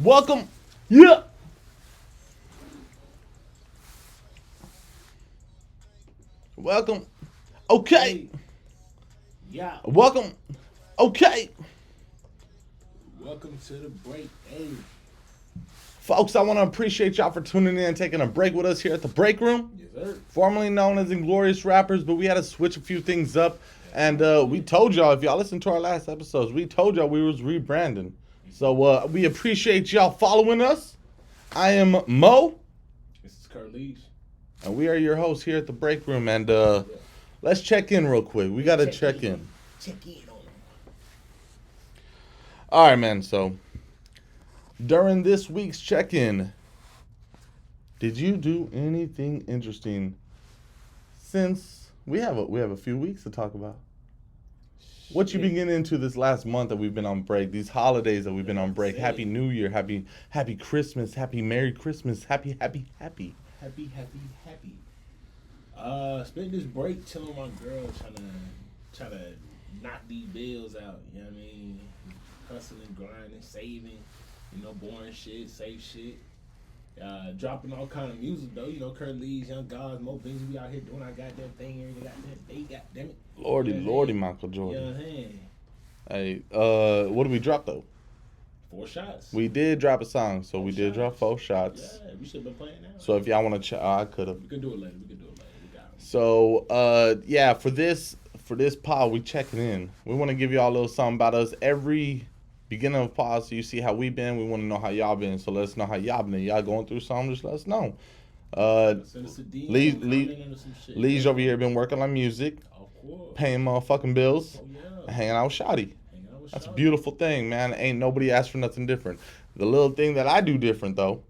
Welcome. Yeah. Welcome. Okay. Yeah. Welcome. Okay. Welcome to the break. Hey. Folks, I want to appreciate y'all for tuning in and taking a break with us here at the break room. Yes, sir. Formerly known as Inglorious Rappers, but we had to switch a few things up. And we told y'all, if y'all listened to our last episodes, we told y'all we was rebranding. So we appreciate y'all following us. I am Mo. This is Curleesh. And we are your hosts here at the break room. And let's check in real quick. We got to check in. Check in on them. All right, man. So during this week's check-in, did you do anything interesting since we have a few weeks to talk about? What you been getting into this last month that we've been on break? These holidays that we've been on break. Happy New Year, happy Christmas, happy Merry Christmas, happy. Happy. Spent this break chilling with my girl, trying to knock these bills out. You know what I mean? Hustling, grinding, saving. You know, boring shit, safe shit. Dropping all kind of music though. You know, Curleesh, Young Gods, Mo Things. We out here doing our goddamn thing every goddamn day. Goddamn it. Lordy, Michael Jordan. You know what I'm saying? Hey, what did we drop though? 4 shots. We did drop a song, so we did drop 4 shots. Yeah, we should have been playing now. So if y'all want to, I could have. We can do it later. We got it. So yeah, for this pod, we checking in. We want to give y'all a little something about us every beginning of pod, so you see how we been. We want to know how y'all been, so let us know how y'all been. Y'all going through something? Just let us know. Send us a DM. Lee's over here been working on music, paying motherfucking bills, hanging out with Shotty. That's a beautiful thing, man. Ain't nobody asked for nothing different. The little thing that I do different, though,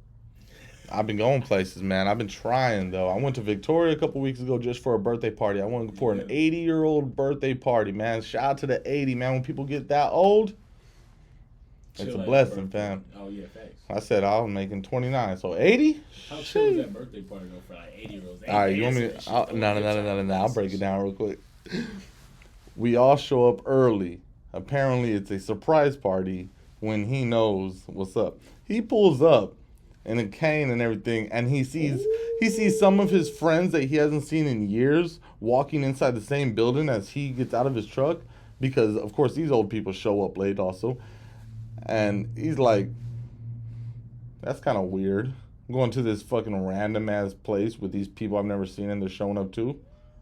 I've been going places, man. I've been trying, though. I went to Victoria a couple weeks ago just for a birthday party. I went for an 80-year-old birthday party, man. Shout out to the 80, man. When people get that old, it's a blessing, fam. Oh, yeah, thanks. I said I was making 29, so 80? How chill was that birthday party, though, for like 80-year-olds? All right, you want me to... No. I'll break it down real quick. We all show up early. Apparently, it's a surprise party when he knows what's up. He pulls up in a cane and everything, and he sees some of his friends that he hasn't seen in years walking inside the same building as he gets out of his truck, because, of course, these old people show up late also. And he's like, that's kind of weird. I'm going to this fucking random-ass place with these people I've never seen, and they're showing up too.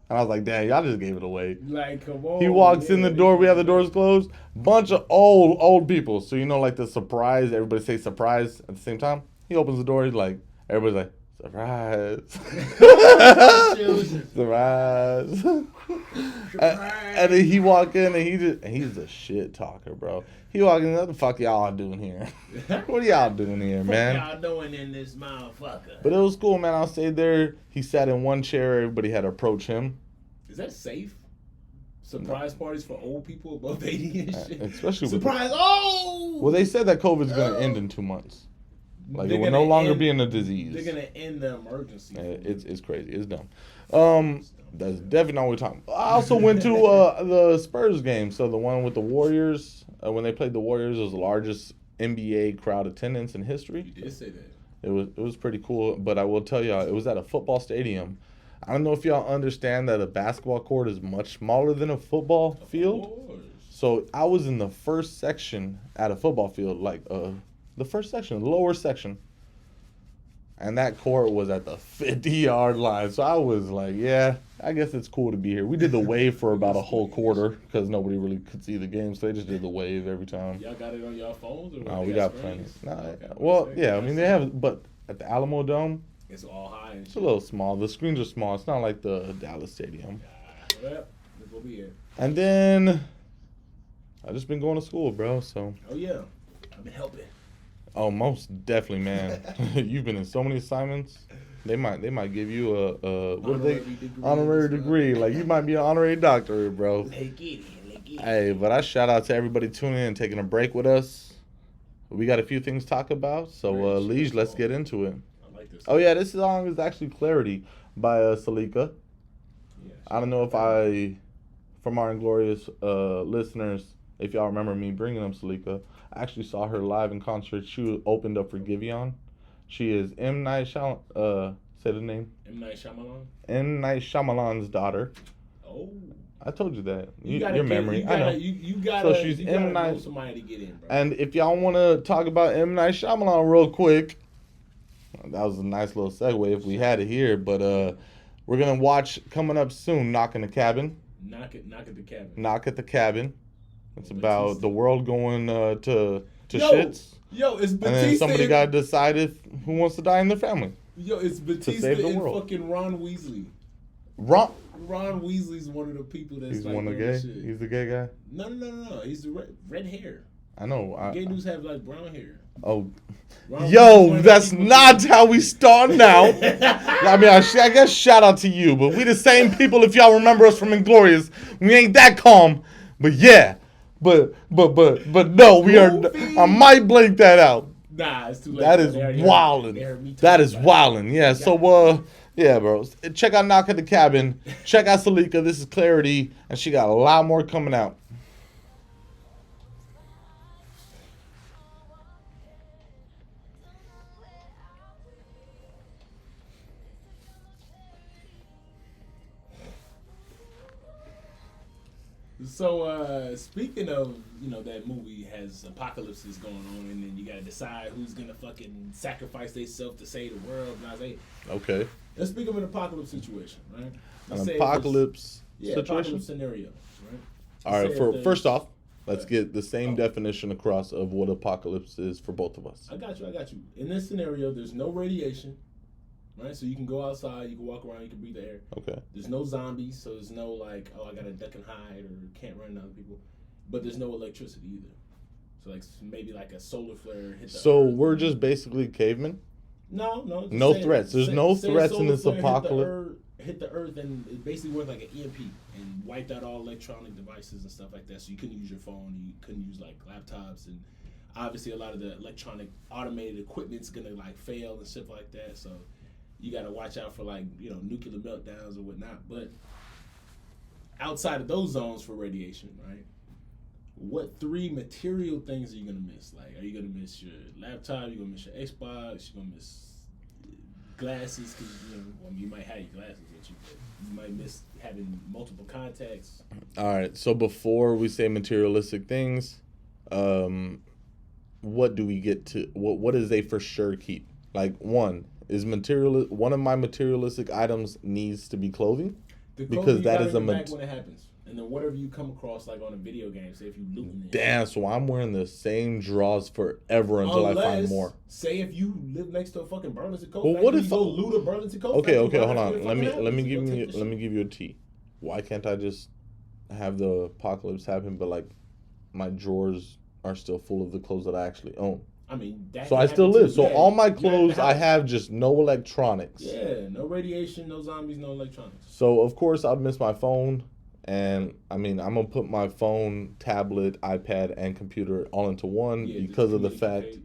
And I was like, damn, y'all just gave it away. Like, come on. He walks in the door. We have the doors closed. Bunch of old people. So, you know, like the surprise. Everybody say surprise at the same time. He opens the door. He's like, everybody's like, surprise. Surprise. And then he walk in and he's a shit talker, bro. He walk in, what the fuck y'all doing here? What are y'all doing here, man? What y'all doing in this motherfucker? But it was cool, man. I stayed there. He sat in one chair. Everybody had to approach him. Is that safe? Surprise parties for old people above 80 and shit? Especially surprise! Well, they said that COVID's going to end in 2 months. Like, it will no longer be in a disease. They're going to end the emergency. It's crazy. It's dumb. That's definitely not what we're talking about. I also went to the Spurs game. So the one with the Warriors, when they played the Warriors, it was the largest NBA crowd attendance in history. You did say that. It was pretty cool. But I will tell y'all, it was at a football stadium. I don't know if y'all understand that a basketball court is much smaller than a football field. So I was in the first section at a football field, like the first section, the lower section. And that court was at the 50-yard line. So I was like, yeah, I guess it's cool to be here. We did the wave for about a whole quarter because nobody really could see the game. So they just did the wave every time. Y'all got it on y'all phones? Or no, we got plenty. Well, yeah, I mean, they have, but at the Alamo Dome, it's all high and it's a little small. The screens are small. It's not like the Dallas Stadium. Well, that's what we here. And then I just been going to school, bro. So. Oh, yeah. I've been helping. Oh, most definitely, man. You've been in so many assignments. They might give you a honorary degree. Like, you might be an honorary doctor, bro. Hey, but I shout out to everybody tuning in and taking a break with us. We got a few things to talk about, so Lige, let's get into it. I like this. Oh yeah, this song is actually Clarity by Salika. Yeah, I don't know if from our Inglorious listeners, if y'all remember me bringing them Salika. I actually saw her live in concert. She opened up for Giveon. She is M Night Shyamalan. Say the name. M Night Shyamalan. M Night Shyamalan's daughter. Oh. I told you that. Your memory. I know. You gotta. So she's M Night. Know somebody to get in, bro. And if y'all want to talk about M Night Shyamalan real quick, that was a nice little segue if we had it here. But we're gonna watch coming up soon. Knock in the Cabin. Knock at the cabin. Knock at the Cabin. It's about the world going to shits. Yo, it's Batista. And then somebody got to decide who wants to die in their family. Yo, it's Batista and fucking Ron Weasley. Ron Weasley's one of the people that's he's like one of the gay. Shit. He's the gay guy. No. He's the red hair. I know. Gay dudes have like brown hair. Oh, Ron that's not how we start now. I mean, I guess shout out to you, but we the same people. If y'all remember us from Inglorious, we ain't that calm. But yeah, but no, we are. I might blank that out. Nah, it's too late. That is wildin'. That is wildin'. Yeah. So yeah, bro. Check out Knock at the Cabin. Check out Salika. This is Clarity, and she got a lot more coming out. So speaking of, that movie has apocalypses going on, and then you gotta decide who's gonna fucking sacrifice themselves to save the world. Okay. Let's speak of an apocalypse situation, right? An apocalypse situation? Apocalypse scenario, right? All right. First off, let's get the same definition across of what apocalypse is for both of us. I got you. In this scenario, there's no radiation. Right, so you can go outside, you can walk around, you can breathe the air. Okay. There's no zombies, so there's no I gotta duck and hide or can't run into other people. But there's no electricity either. So maybe like a solar flare hit the So earth. we're just basically cavemen? No. No threats. There's no threats in this apocalypse. Hit the earth and it basically worked like an EMP and wiped out all electronic devices and stuff like that. So you couldn't use your phone, you couldn't use like laptops, and obviously a lot of the electronic automated equipment's gonna fail and stuff like that. So you got to watch out for nuclear meltdowns or whatnot. But outside of those zones for radiation, right? What 3 material things are you gonna miss? Like, are you gonna miss your laptop? You gonna miss your Xbox? You gonna miss glasses? Because you might have your glasses with you, but you might miss having multiple contacts. All right. So before we say materialistic things, what do we get to? What is a for sure keep? Like one of my materialistic items needs to be clothing. Because that is back when it happens. And then whatever you come across on a video game, say if you looting it. Damn, so I'm wearing the same drawers forever until I find more. Say if you live next to a fucking Burlington Coat. Well, what if you go loot a Burlington Coat? Okay, hold on. Let me give you a tea. Why can't I just have the apocalypse happen, but my drawers are still full of the clothes that I actually own? I mean, so I still live. So all my clothes, I have just no electronics. Yeah, no radiation, no zombies, no electronics. So of course I'd miss my phone, and I'm gonna put my phone, tablet, iPad, and computer all into one because of the fact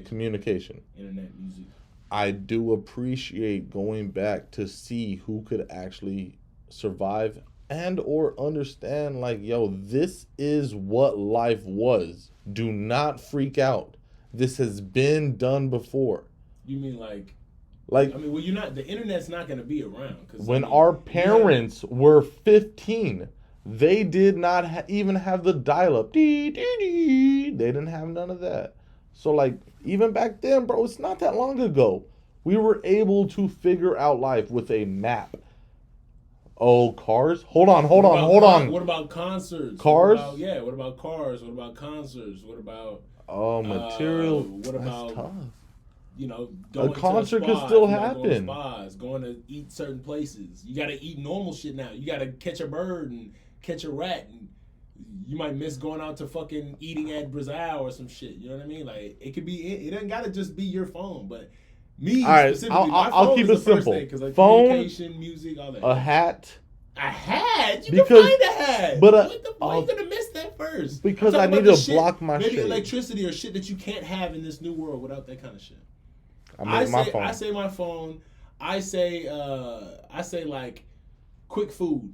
communication, internet, music. I do appreciate going back to see who could actually survive and or understand this is what life was. Do not freak out. This has been done before. You mean you're not. The internet's not going to be around. When our parents were 15, they did not even have the dial-up. They didn't have none of that. So even back then, bro, it's not that long ago. We were able to figure out life with a map. Oh, cars? Hold on. What about concerts? Cars? What about cars? What about concerts? What about... material. What about tough. Going a concert to a spa, could still happen. Going to eat certain places. You got to eat normal shit now. You got to catch a bird and catch a rat, and you might miss going out to fucking eating at Brazil or some shit. You know what I mean? It could be. It doesn't got to just be your phone, but me specifically, I'll keep it simple. Phone, communication, music, all that. A hat. A hat? You can find a hat. But why are you gonna miss that first? Because I need to block my maybe shit. Maybe electricity or shit that you can't have in this new world without that kind of shit. I say my phone. I say quick food.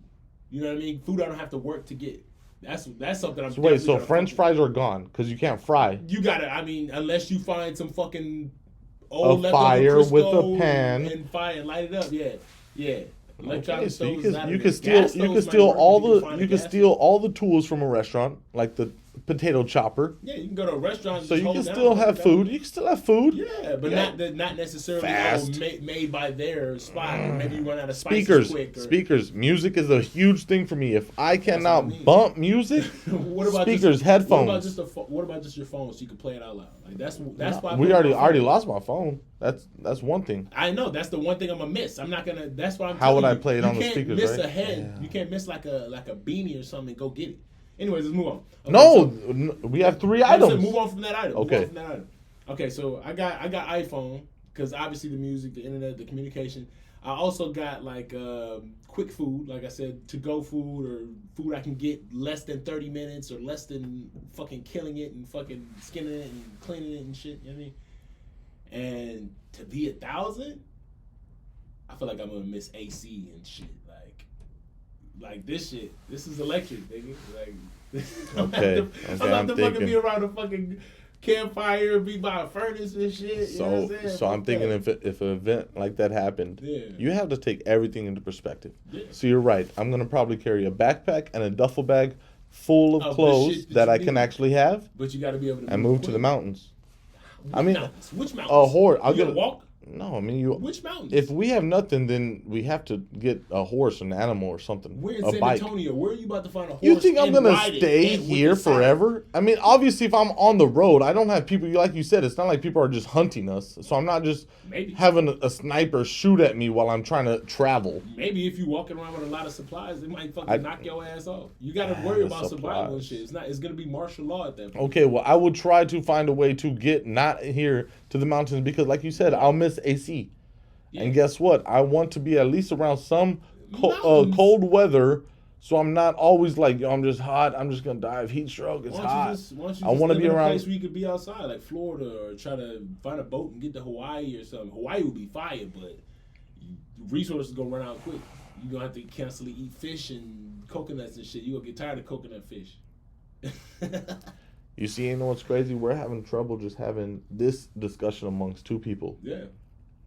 You know what I mean? Food I don't have to work to get. That's something I'm. So wait, so gonna French fries are gone because you can't fry. You gotta. I mean, unless you find some fucking old A fire leftover with a Crisco pan and fire and light it up. Yeah. Okay, so you stoves is out of you there. can steal Gas you can stoves might steal work all if you the can find you a can gas steal stove. all the tools from a restaurant, like the potato chopper. Yeah, you can go to a restaurant. And So just you can hold down, still hold have down. food. You can still have food. Yeah, but not necessarily Fast. made by their spot. Or maybe you run out of spices quick. Speakers. Music is a huge thing for me. If I cannot what I mean. bump music, what about speakers, headphones. What about just your phone so you can play it out loud? Like that's why We already lost my phone. That's one thing. I know that's the one thing I'm gonna miss. I'm not gonna. That's why I'm. How would telling I play it on the speakers? You can't miss right? a head. Yeah. You can't miss like a beanie or something. And go get it. Anyways, let's move on. Okay, No, we have 3 items. Move on from that item. Okay. Okay, so I got iPhone because obviously the music, the internet, the communication. I also got like quick food, like I said, to go food or food I can get less than 30 minutes or less than fucking killing it and fucking skinning it and cleaning it and shit. You know what I mean? And to be 1,000, I feel like I'm gonna miss AC and shit. Like this shit. This is electric, nigga. Like Okay. I'm about to fucking be around a fucking campfire, be by a furnace and shit. So, you know what I'm saying? so I'm thinking if an event like that happened, you have to take everything into perspective. Yeah. So you're right. I'm gonna probably carry a backpack and a duffel bag full of clothes that I can actually have. But you got to be able to move to the mountains. Which mountains? A horse. I'll get a walk. No, I mean you. Which mountains? If we have nothing, then we have to get a horse, an animal, or something. We're in a San bike. Antonio. Where are you about to find a horse? You think I'm gonna stay here forever? I mean, obviously, if I'm on the road, I don't have people. Like you said, it's not like people are just hunting us. So I'm not just having a sniper shoot at me while I'm trying to travel. Maybe if you're walking around with a lot of supplies, they might fucking knock your ass off. You got to worry about survival and shit. It's gonna be martial law at that point. Okay, well, I will try to find a way to get not here to the mountains because, like you said, I'll miss AC. Yeah. And guess what? I want to be at least around some cold weather, so I'm not always like, yo, I'm just hot. I'm just gonna die of heat stroke. It's hot. I want to be around a place where you could be outside, like Florida, or try to find a boat and get to Hawaii or something. Hawaii would be fire, but resources gonna run out quick. You're gonna have to constantly eat fish and coconuts and shit. You gonna get tired of coconut fish. You see, you know what's crazy? We're having trouble just having this discussion amongst 2 people. Yeah.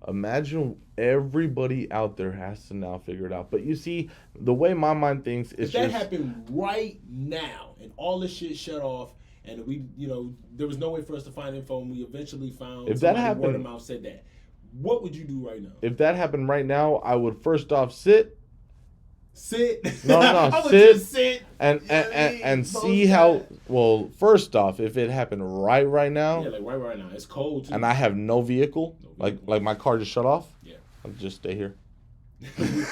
Imagine everybody out there has to now figure it out. But you see, the way my mind thinks is if that happened right now and all this shit shut off and we, there was no way for us to find info and we eventually found if that happened, word of mouth said that. What would you do right now? If that happened right now, I would first off sit. No, sit and see how. Well, first off, if it happened right now. Yeah, like right now, it's cold too. And I have no vehicle. Like my car just shut off. Yeah, I'll just stay here.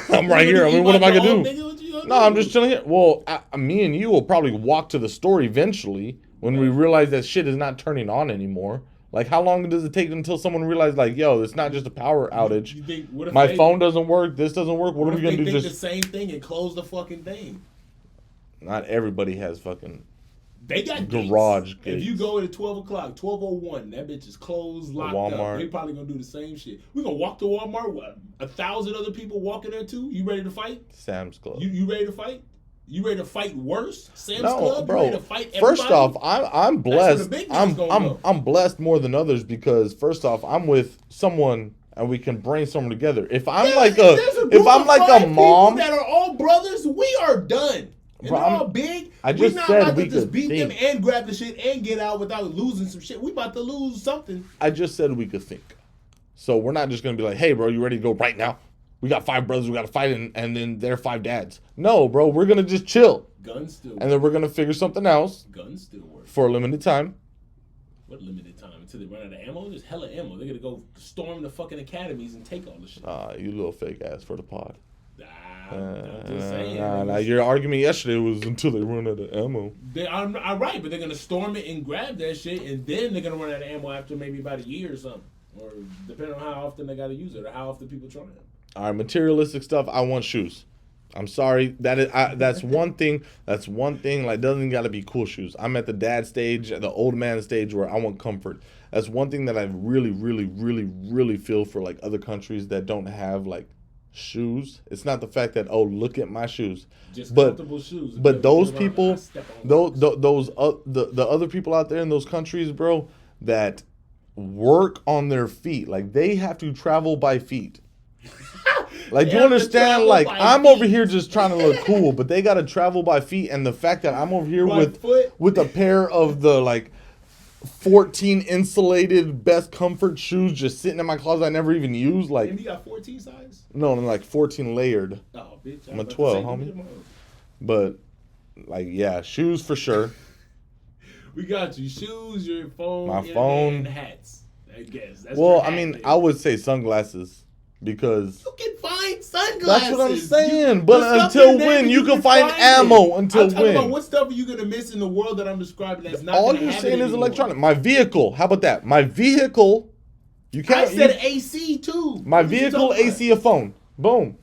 I'm right here. I mean, what am I gonna do? No, I'm just chilling here. Well, me and you will probably walk to the store eventually when we realize that shit is not turning on anymore. Like, how long does it take until someone realizes, like, yo, it's not just a power outage. You think, what if my phone doesn't work. This doesn't work. What are we gonna do? Just the same thing and close the fucking thing. Not everybody has fucking. They got garage gates. If you go at 12 o'clock, 12:01, that bitch is closed, locked up. They probably gonna do the same shit. We gonna walk to Walmart. What? 1,000 other people walking there too. You ready to fight? Sam's Club. You ready to fight? You ready to fight worse? Sam's no, Club? Bro. You ready to fight everybody? First off, I'm blessed. I'm blessed more than others because first off, I'm with someone and we can brainstorm together. If I'm like a mom that are all brothers, we are done. And they're all big. I just said we could beat them and grab the shit and get out without losing some shit. We about to lose something. I just said we could think. So we're not just gonna be like, hey, bro, you ready to go right now? We got 5 brothers, we got to fight, and then they're 5 dads. No, bro, we're going to just chill. Guns still work. And then we're going to figure something else. Guns still work. For a limited time. What limited time? Until they run out of ammo? There's hella ammo. They're going to go storm the fucking academies and take all the shit. You little fake ass for the pod. I'm just saying. Your argument yesterday was until they run out of ammo. I'm right, but they're going to storm it and grab that shit, and then they're going to run out of ammo after maybe about a year or something. Or depending on how often they got to use it or how often people try it. All right, materialistic stuff. I want shoes. I'm sorry. That's one thing. That's one thing. Like, doesn't got to be cool shoes. I'm at the dad stage, the old man stage, where I want comfort. That's one thing that I really, really, really, really feel for like other countries that don't have like shoes. It's not the fact that, oh, look at my shoes. Just But comfortable shoes. but those Get around, people, I step on rocks. the other people out there in those countries, bro, that work on their feet, like they have to travel by feet. Like, do you understand? Like, I'm over here just trying to look cool, but they gotta travel by feet, and the fact that I'm over here with a pair of the like 14 insulated best comfort shoes just sitting in my closet I never even use. Like, And you got 14 size? no, I'm like 14 layered. Oh, bitch. I'm a 12, homie. But like, yeah, shoes for sure. We got you. Shoes, your phone, My internet, phone. and hats. I guess. That's Well, your I hat mean, list. I would say sunglasses because You can find sunglasses. that's what I'm saying. The but stuff until you're when naming, you can find it. ammo until I'm talking about when. what stuff are you gonna miss in the world that I'm describing that's not All gonna you're have saying it is anymore? electronic. My vehicle. How about that? My vehicle. You can't. I said AC too. My What you vehicle, talking about? AC, a phone. Boom.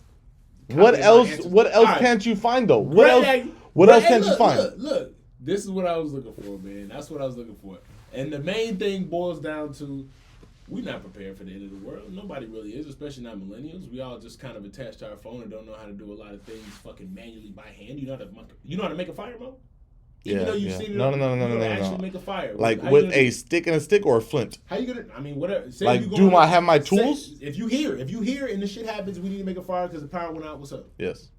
Copy What my else? answers. What else All right. can't you find though? What Great, else? like- What But, else hey, can't you look, find? Look, this is what I was looking for, man. That's what I was looking for. And the main thing boils down to we're not prepared for the end of the world. Nobody really is, especially not millennials. We all just kind of attached to our phone and don't know how to do a lot of things fucking manually by hand. You know how to make a fire, Mo? Even though you've seen it, No. you know how to actually make a fire. Like How you with gonna a do- stick and a stick or a flint. How you gonna? I mean, whatever. Say Like, you do I have my say- tools? If you hear, and the shit happens, we need to make a fire because the power went out. What's up? Yes.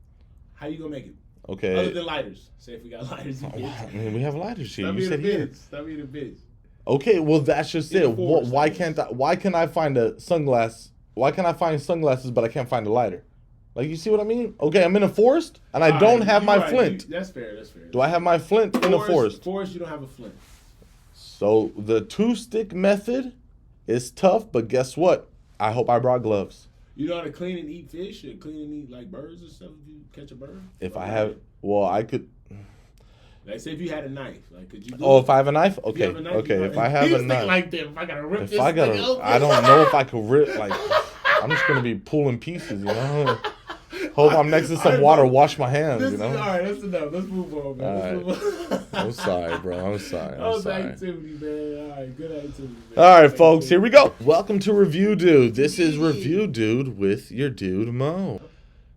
How you gonna make it? Okay. Other than lighters. Say if we got lighters. I mean, we have lighters here. Stop You being a said here. bitch. Stop being a bitch. Okay, well that's just In it. the forest, Why I can't guess. why can I find a sunglass? Why can I find sunglasses but I can't find a lighter? Like, you see what I mean? Okay, I'm in a forest and I don't have my flint. That's fair. That's fair. Do I have my flint in the forest? Forest, you don't have a flint. So the 2-stick method is tough, but guess what? I hope I brought gloves. You know how to clean and eat fish or clean and eat like birds or stuff if you catch a bird? If I have, well, I could. Like, say if you had a knife, like, could you do Oh, it? if I have a knife, If you okay, have a knife, okay. you If know- I have He a was thinking knife, like that, if I gotta rip if this I thing gotta, open. I don't know if I could rip. Like, I'm just gonna be pulling pieces, you know. Hope I'm next to some Alright, water, bro. wash my hands, This you is, know. all right, that's enough. Let's move on, man. All Let's move on. I'm sorry, bro. I'm sorry. That I'm was sorry. activity, man. All right, good activity, man. All right, Good folks, here activity. we go. Welcome to Review Dude. This is Review Dude with your dude Mo.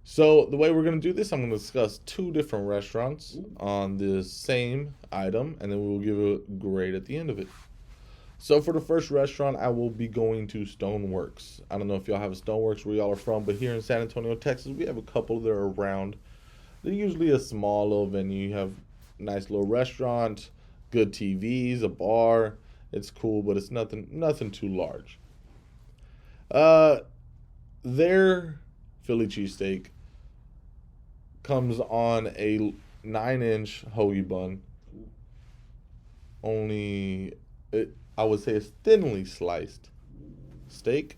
So the way we're gonna do this, I'm gonna discuss 2 different restaurants on the same item, and then we will give a grade at the end of it. So for the first restaurant, I will be going to Stoneworks. I don't know if y'all have a Stoneworks where y'all are from, but here in San Antonio, Texas, we have a couple that are around. They're usually a small little venue. You have a nice little restaurant, good TVs, a bar. It's cool, but it's nothing too large. Their Philly cheesesteak comes on a 9-inch hoagie bun. I would say it's thinly sliced steak,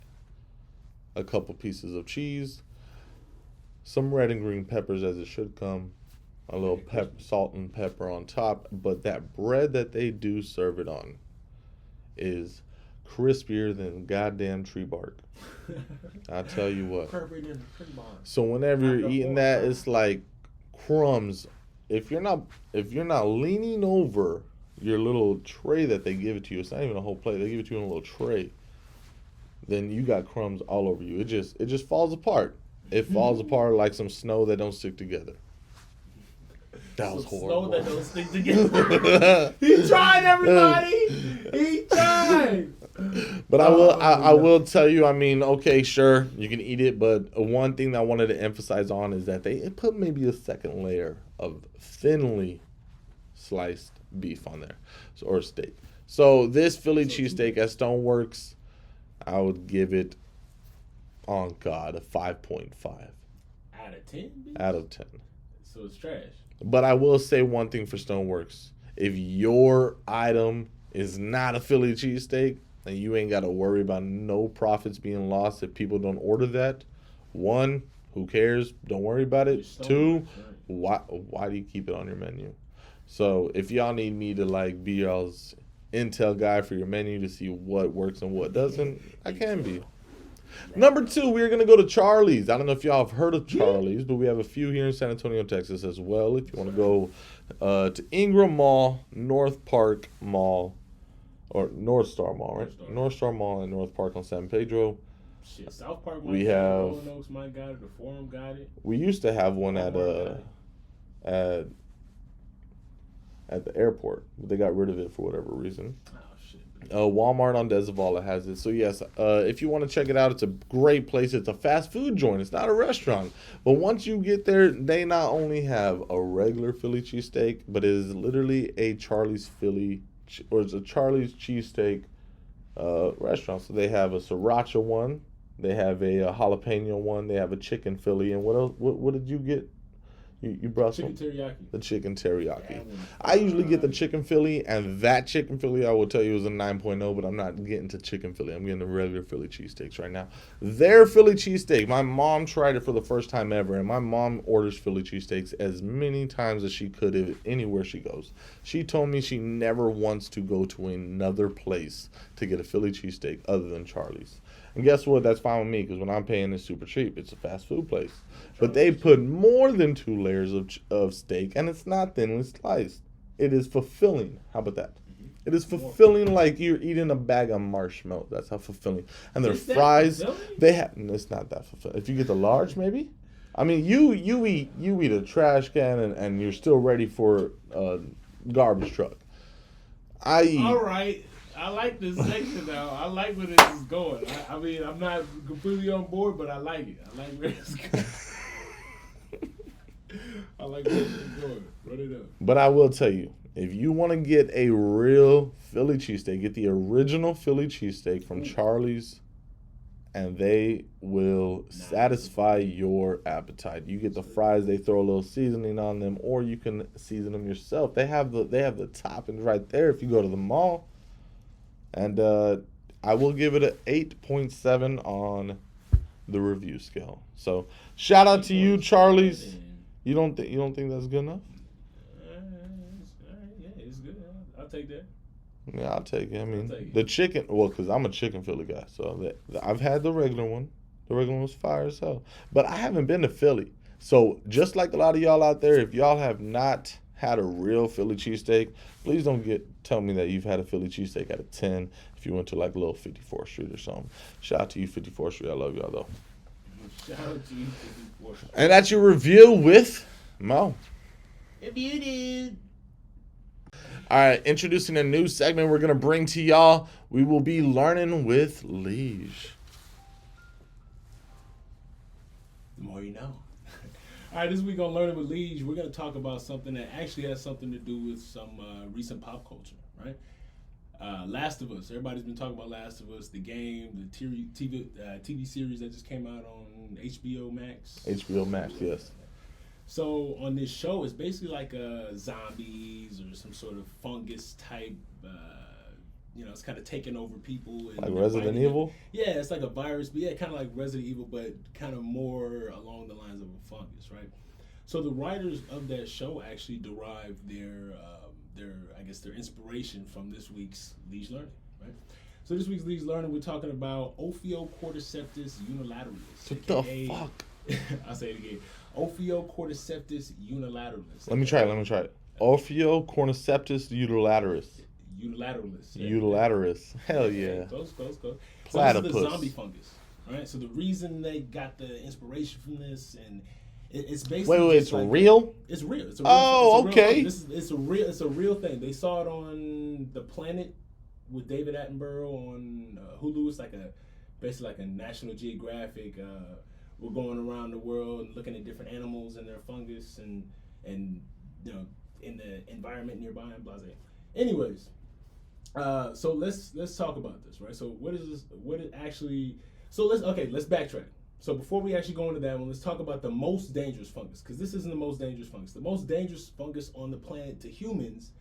a couple pieces of cheese, some red and green peppers as it should come, a little salt and pepper on top. But that bread that they do serve it on is crispier than goddamn tree bark. I tell you what. So whenever you're eating that, it's like crumbs. If you're not leaning over your little tray that they give it to you, it's not even a whole plate. They give it to you in a little tray. Then you got crumbs all over you. It just falls apart. It falls apart like some snow that don't stick together. That was horrible. Snow that don't stick together. He tried, everybody. He tried. But I will tell you, I mean, okay, sure, you can eat it, but one thing that I wanted to emphasize on is that they put maybe a second layer of thinly sliced beef on there, or steak. So this Philly cheesesteak at Stoneworks, I would give it, on God, a 5.5 Out of 10? Bitch? out of 10. So it's trash. But I will say one thing for Stoneworks. If your item is not a Philly cheesesteak, then you ain't got to worry about no profits being lost if people don't order that. 1, who cares? Don't worry about it. 2, why do you keep it on your menu? So if y'all need me to like be y'all's intel guy for your menu to see what works and what doesn't, I can be. Number 2, we're going to go to Charlie's. I don't know if y'all have heard of Charlie's, but we have a few here in San Antonio, Texas as well. If you want to go to Ingram Mall, North Park Mall, or North Star Mall, right? North Star Mall in North Park on San Pedro. Shit, South Park might We got it. have- Roanoke might got it. The Forum got it. We used to have one at Walmart got it. at the airport, but they got rid of it for whatever reason. Oh shit. Walmart on Desavala has it. So yes, if you want to check it out, it's a great place. It's a fast food joint. It's not a restaurant. But once you get there, they not only have a regular Philly cheesesteak, but it is literally a Charlie's it's a Charlie's cheesesteak restaurant. So they have a sriracha one, they have a jalapeno one, they have a chicken Philly, and what else? What did you get? You brought Chicken some teriyaki. the chicken teriyaki. That one. I usually get the chicken Philly, and that chicken Philly I will tell you is a 9.0, but I'm not getting to chicken Philly. I'm getting the regular Philly cheesesteaks right now. Their Philly cheesesteak, my mom tried it for the first time ever, and my mom orders Philly cheesesteaks as many times as she could anywhere she goes. She told me she never wants to go to another place to get a Philly cheesesteak other than Charlie's. And guess what? That's fine with me, because when I'm paying, it's super cheap. It's a fast food place. But they put more than 2 layers of steak, and it's not thinly sliced. It is fulfilling. How about that? It is fulfilling like you're eating a bag of marshmallows. That's how fulfilling. And their fries, they have. It's not that fulfilling. If you get the large, maybe. I mean, you eat a trash can, and you're still ready for a garbage truck. I eat. All right. I like this section now. I like where this is going. I mean, I'm not completely on board, but I like it. I like where it's going. I like where it's going. Run it up. But I will tell you, if you want to get a real Philly cheesesteak, get the original Philly cheesesteak from Charlie's, and they will satisfy your appetite. You get the fries, they throw a little seasoning on them, or you can season them yourself. They have the toppings right there if you go to the mall. And I will give it an 8.7 on the review scale. So shout out to you, Charlie's. You don't think that's good enough? Yeah, it's good. I'll take that. Yeah, I'll take it. I mean, take it. the chicken. Well, because I'm a chicken Philly guy, so I've had the regular one. The regular one was fire as hell. But I haven't been to Philly, so just like a lot of y'all out there, if y'all have not had a real Philly cheesesteak, please don't tell me that you've had a Philly cheesesteak out of 10 if you went to like a little 54th Street or something. Shout out to you, 54th Street. I love y'all though. Shout out to you, 54th Street. And that's your review with Mo. If you did. All right, introducing a new segment we're gonna bring to y'all. We will be learning with Lige. The more you know. All right, this week on Learning with Lige, we're going to talk about something that actually has something to do with some recent pop culture, right? Last of Us. Everybody's been talking about Last of Us, the game, the TV series that just came out on HBO Max. HBO Max, yes. So on this show, it's basically like zombies or some sort of fungus type. It's kind of taking over people. And like Resident Evil? Yeah, it's like a virus, but yeah, kind of like Resident Evil, but kind of more along the lines of a fungus, right? So the writers of that show actually derived their inspiration from this week's Lige Learning, right? So this week's Lige Learning, we're talking about Ophiocordyceps unilateralis. What the fuck? I'll say it again. Ophiocordyceps unilateralis. Let me try it. Ophiocordyceps unilateralis. Unilateralis. Yeah. Unilateralis. Hell yeah. Close. Platypus. So this is the zombie fungus, right? So the reason they got the inspiration from this, and it's basically wait, it's like, real? It's real. It's a real. Oh, it's a okay. Real, it's a real thing. They saw it on The Planet with David Attenborough on Hulu. It's basically like a National Geographic. We're going around the world and looking at different animals and their fungus and in the environment nearby and blah blah. Anyways. So let's talk about this, right? So what is this? Let's backtrack. So before we actually go into that one, let's talk about the most dangerous fungus, because this isn't the most dangerous fungus. The most dangerous fungus on the planet to humans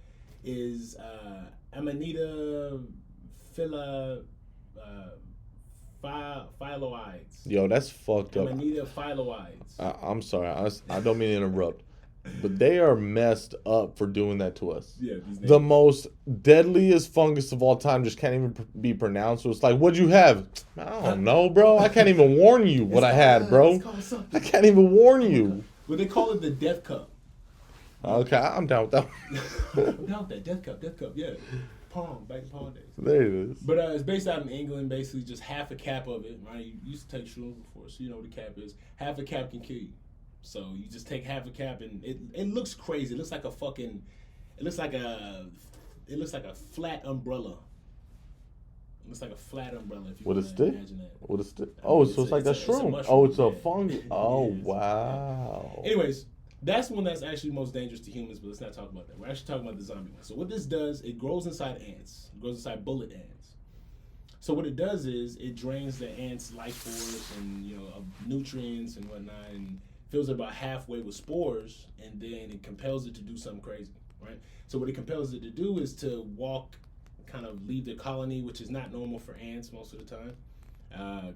is Amanita phylloides. Yo, that's fucked up. Amanita phylloides. I'm sorry. I don't mean to interrupt. But they are messed up for doing that to us. Yeah, the most deadliest fungus of all time just can't even be pronounced. So it's like, what'd you have? I don't know, bro. I can't even warn you what I had, bro. I can't even warn you. Well, they call it the death cup. Okay, I'm down with that. I'm down with that. Death cup, yeah. back to Pong days. There it is. But it's based out in England. Basically, just half a cap of it. Right? You used to take shrooms before, so you know what a cap is. Half a cap can kill you. So you just take half a cap, and it looks crazy. It looks like a fucking. It looks like a flat umbrella. It looks like a flat umbrella. If you With a stick? Imagine that. With a stick? I mean, So it's like a shroom. mushroom, It's a yeah. fungi. Oh, Yeah, wow. Anyways, that's one that's actually most dangerous to humans, but let's not talk about that. We're actually talking about the zombie one. So what this does, it grows inside ants. It grows inside bullet ants. So what it does is it drains the ants' life force and of nutrients and whatnot, and fills it about halfway with spores, and then it compels it to do something crazy, right? So what it compels it to do is to walk, kind of leave the colony, which is not normal for ants most of the time.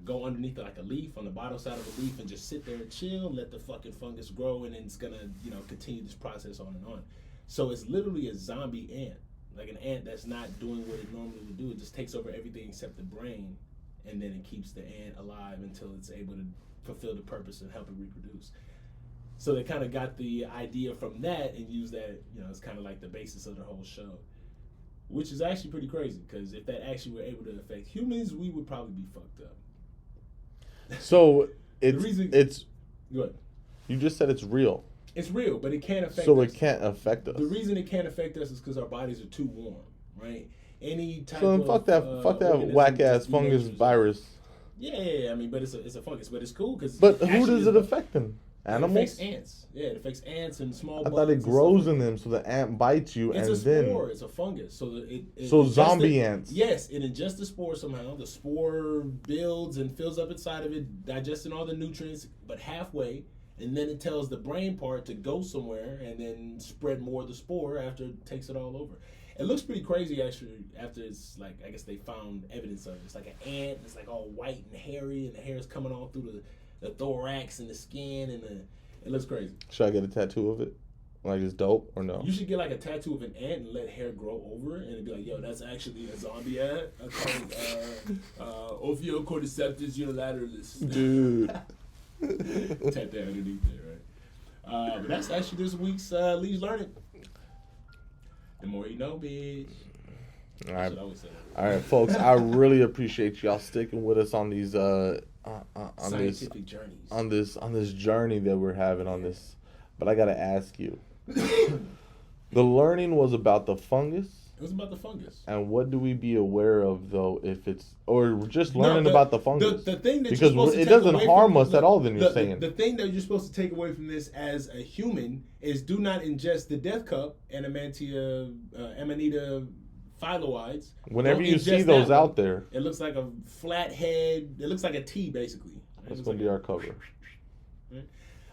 Go underneath like a leaf on the bottom side of a leaf and just sit there and chill, let the fucking fungus grow, and then it's gonna continue this process on and on. So it's literally a zombie ant, like an ant that's not doing what it normally would do. It just takes over everything except the brain, and then it keeps the ant alive until it's able to fulfill the purpose and help it reproduce. So they kind of got the idea from that and used that, it's kind of like the basis of the whole show. Which is actually pretty crazy, because if that actually were able to affect humans, we would probably be fucked up. So Go ahead. You just said it's real. It's real, but it can't affect us. So it can't affect us. The reason it can't affect us is because our bodies are too warm, right? Any type So then of fuck that organism whack ass just be fungus dangerous. virus. Yeah. I mean, but it's a fungus, but it's cool because. But who does it affect them? Animals? It affects ants. Yeah, it affects ants and small I bugs. thought it and stuff grows like in them, so the ant bites you, It's and a then spore. It's a fungus. So So ingests zombie it- ants. Yes, it ingests the spore somehow. The spore builds and fills up inside of it, digesting all the nutrients, but halfway, and then it tells the brain part to go somewhere and then spread more of the spore after it takes it all over. It looks pretty crazy actually. After it's like, I guess they found evidence of it. It's like an ant. It's like all white and hairy, and the hair is coming all through the thorax and the skin, and it looks crazy. Should I get a tattoo of it? Like it's dope or no? You should get like a tattoo of an ant and let hair grow over it, and it'd be like, yo, that's actually a zombie ant. I call it Ophiocordyceps unilateralis. Dude. Tap that underneath there, right? But that's actually this week's Lee's Learning. The more you know, bitch. All right. Should always say that. All right, folks. I really appreciate y'all sticking with us on these Scientific journeys. on this journey that we're having on this. But I gotta ask you, the learning was about the fungus. It was about the fungus. And what do we be aware of though if it's or we're just learning about the fungus? The thing that because you're supposed to it take doesn't away harm from, us at all. Then you're saying the thing that you're supposed to take away from this as a human is do not ingest the death cup Anamantia Amanita phyloids. whenever Don't you ingest see those that out one. there, It looks like a flat head. It looks like a T basically. that's gonna be our cover.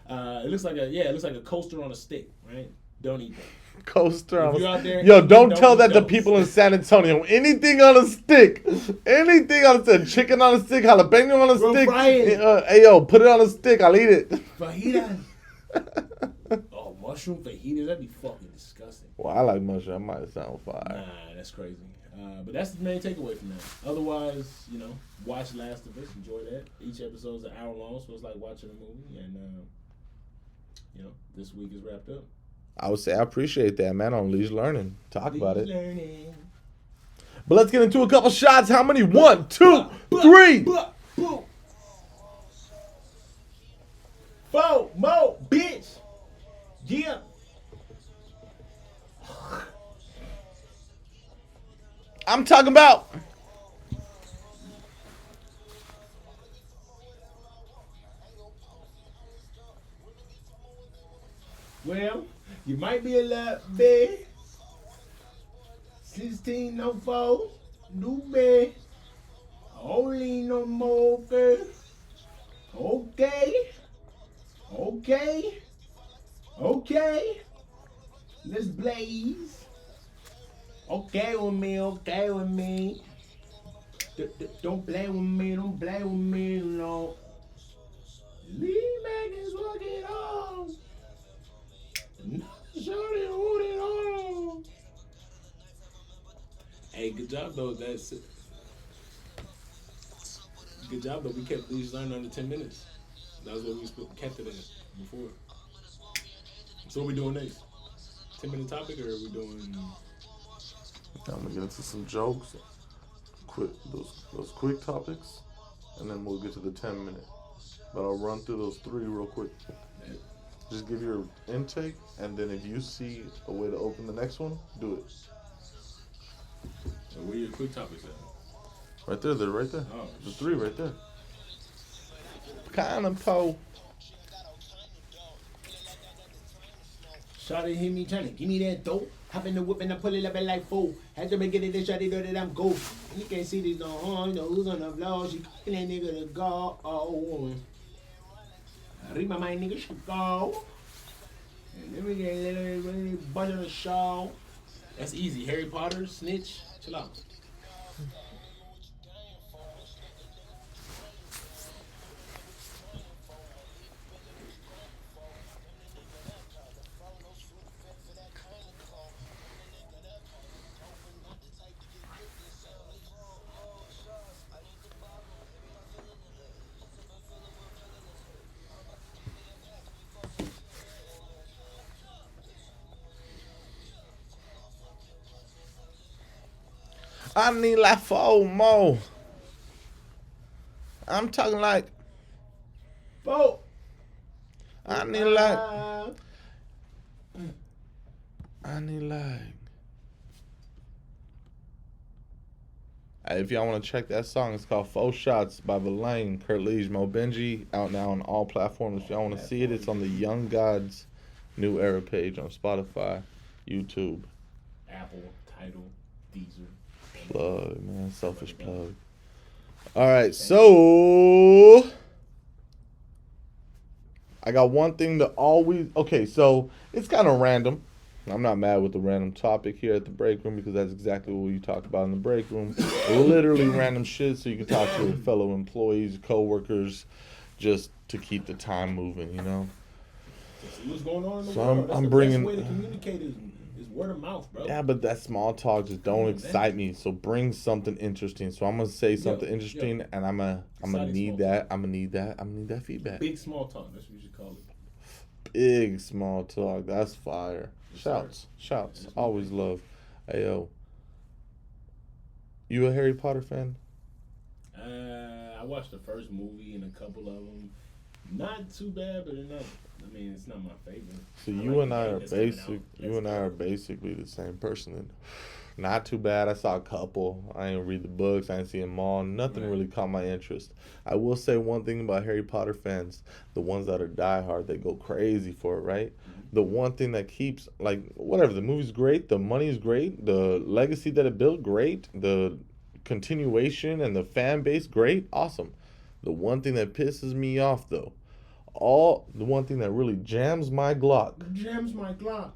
It looks like a coaster on a stick, right? Don't eat that. Coaster If on you're out there, Yo, don't don't tell eat that to those. people in San Antonio. Anything on a stick. Anything on a stick. Chicken on a stick. Jalapeno on a Bro, stick. fry it. Hey, yo, put it on a stick. I'll eat it. Fajitas. Oh, mushroom fajitas. That'd be fucking disgusting. Well, I like mushroom. I might sound fire. Nah, that's crazy. But that's the main takeaway from that. Otherwise, watch Last of Us. Enjoy that. Each episode's an hour long, so it's like watching a movie. And, this week is wrapped up. I would say I appreciate that, man, on Lee's Learning. Talk about it. Learning. But let's get into a couple shots. How many? 1, 2, 3. Four more, bitch. Yeah. I'm talking about. Well, you might be a lot big. 1604, new bed. Only no more, girl. Okay. Let's blaze. Okay with me. Don't play with me, no. Lee back is working on. Shorty hold it on. Hey, good job though. That's it. Good job though. We kept these learning under 10 minutes. That was what we kept it at before. So what we doing next? 10-minute topic or are we doing? I'm gonna get into some jokes, quick those quick topics, and then we'll get to the 10 minute. But I'll run through those three real quick. Just give your intake, and then if you see a way to open the next one, do it. So where your quick topics at? Right there, they're right there. Oh, The three right there. Kind of po. Shawty hit me tryna give me that dope. Hop in the whip and I pull it up at like 4. Had to make it in this shawty know that I'm gold. You can't see this no harm, you know who's on the floor. She cooking that nigga to go. Oh, read my mind, nigga, she go. And then we get a little bunch of the show. That's easy. Harry Potter, snitch, chill out. I need like 4 more. I'm talking like Bo. I need like if y'all want to check that song, it's called 4 Shots by Villain, Kurt Leach, Mo Benji, out now on all platforms. If y'all want to see it, it's on the Young Gods New Era page on Spotify, YouTube. Apple, Tidal, Deezer. Plug, man. Selfish plug. Alright, so I got one thing to always... Okay, so it's kind of random. I'm not mad with the random topic here at the break room because that's exactly what you talk about in the break room. Literally random shit so you can talk to your fellow employees, your co-workers, just to keep the time moving, you know? See what's going on in the So world. That's I'm the bringing... best way to communicate is word of mouth, bro. Yeah, but that small talk just don't excite me. So bring something interesting. So I'm gonna say something interesting, and I'm gonna need that. I'm gonna need that feedback. Big small talk. That's what you should call it. Big small talk. That's fire. Yes, Shouts. sir. Always love. Hey yo, you a Harry Potter fan? I watched the first movie and a couple of them. Not too bad, but they're not. I mean, it's not my favorite. So you and I are basically the same person. Then. Not too bad. I saw a couple. I didn't read the books. I didn't see them all. Nothing really caught my interest. I will say one thing about Harry Potter fans: the ones that are diehard, they go crazy for it, right? Mm-hmm. The one thing that keeps, like, whatever, the movie's great, the money's great, the legacy that it built, great, the continuation and the fan base, great, awesome. The one thing that pisses me off, though, the one thing that really jams my Glock. Jams my Glock.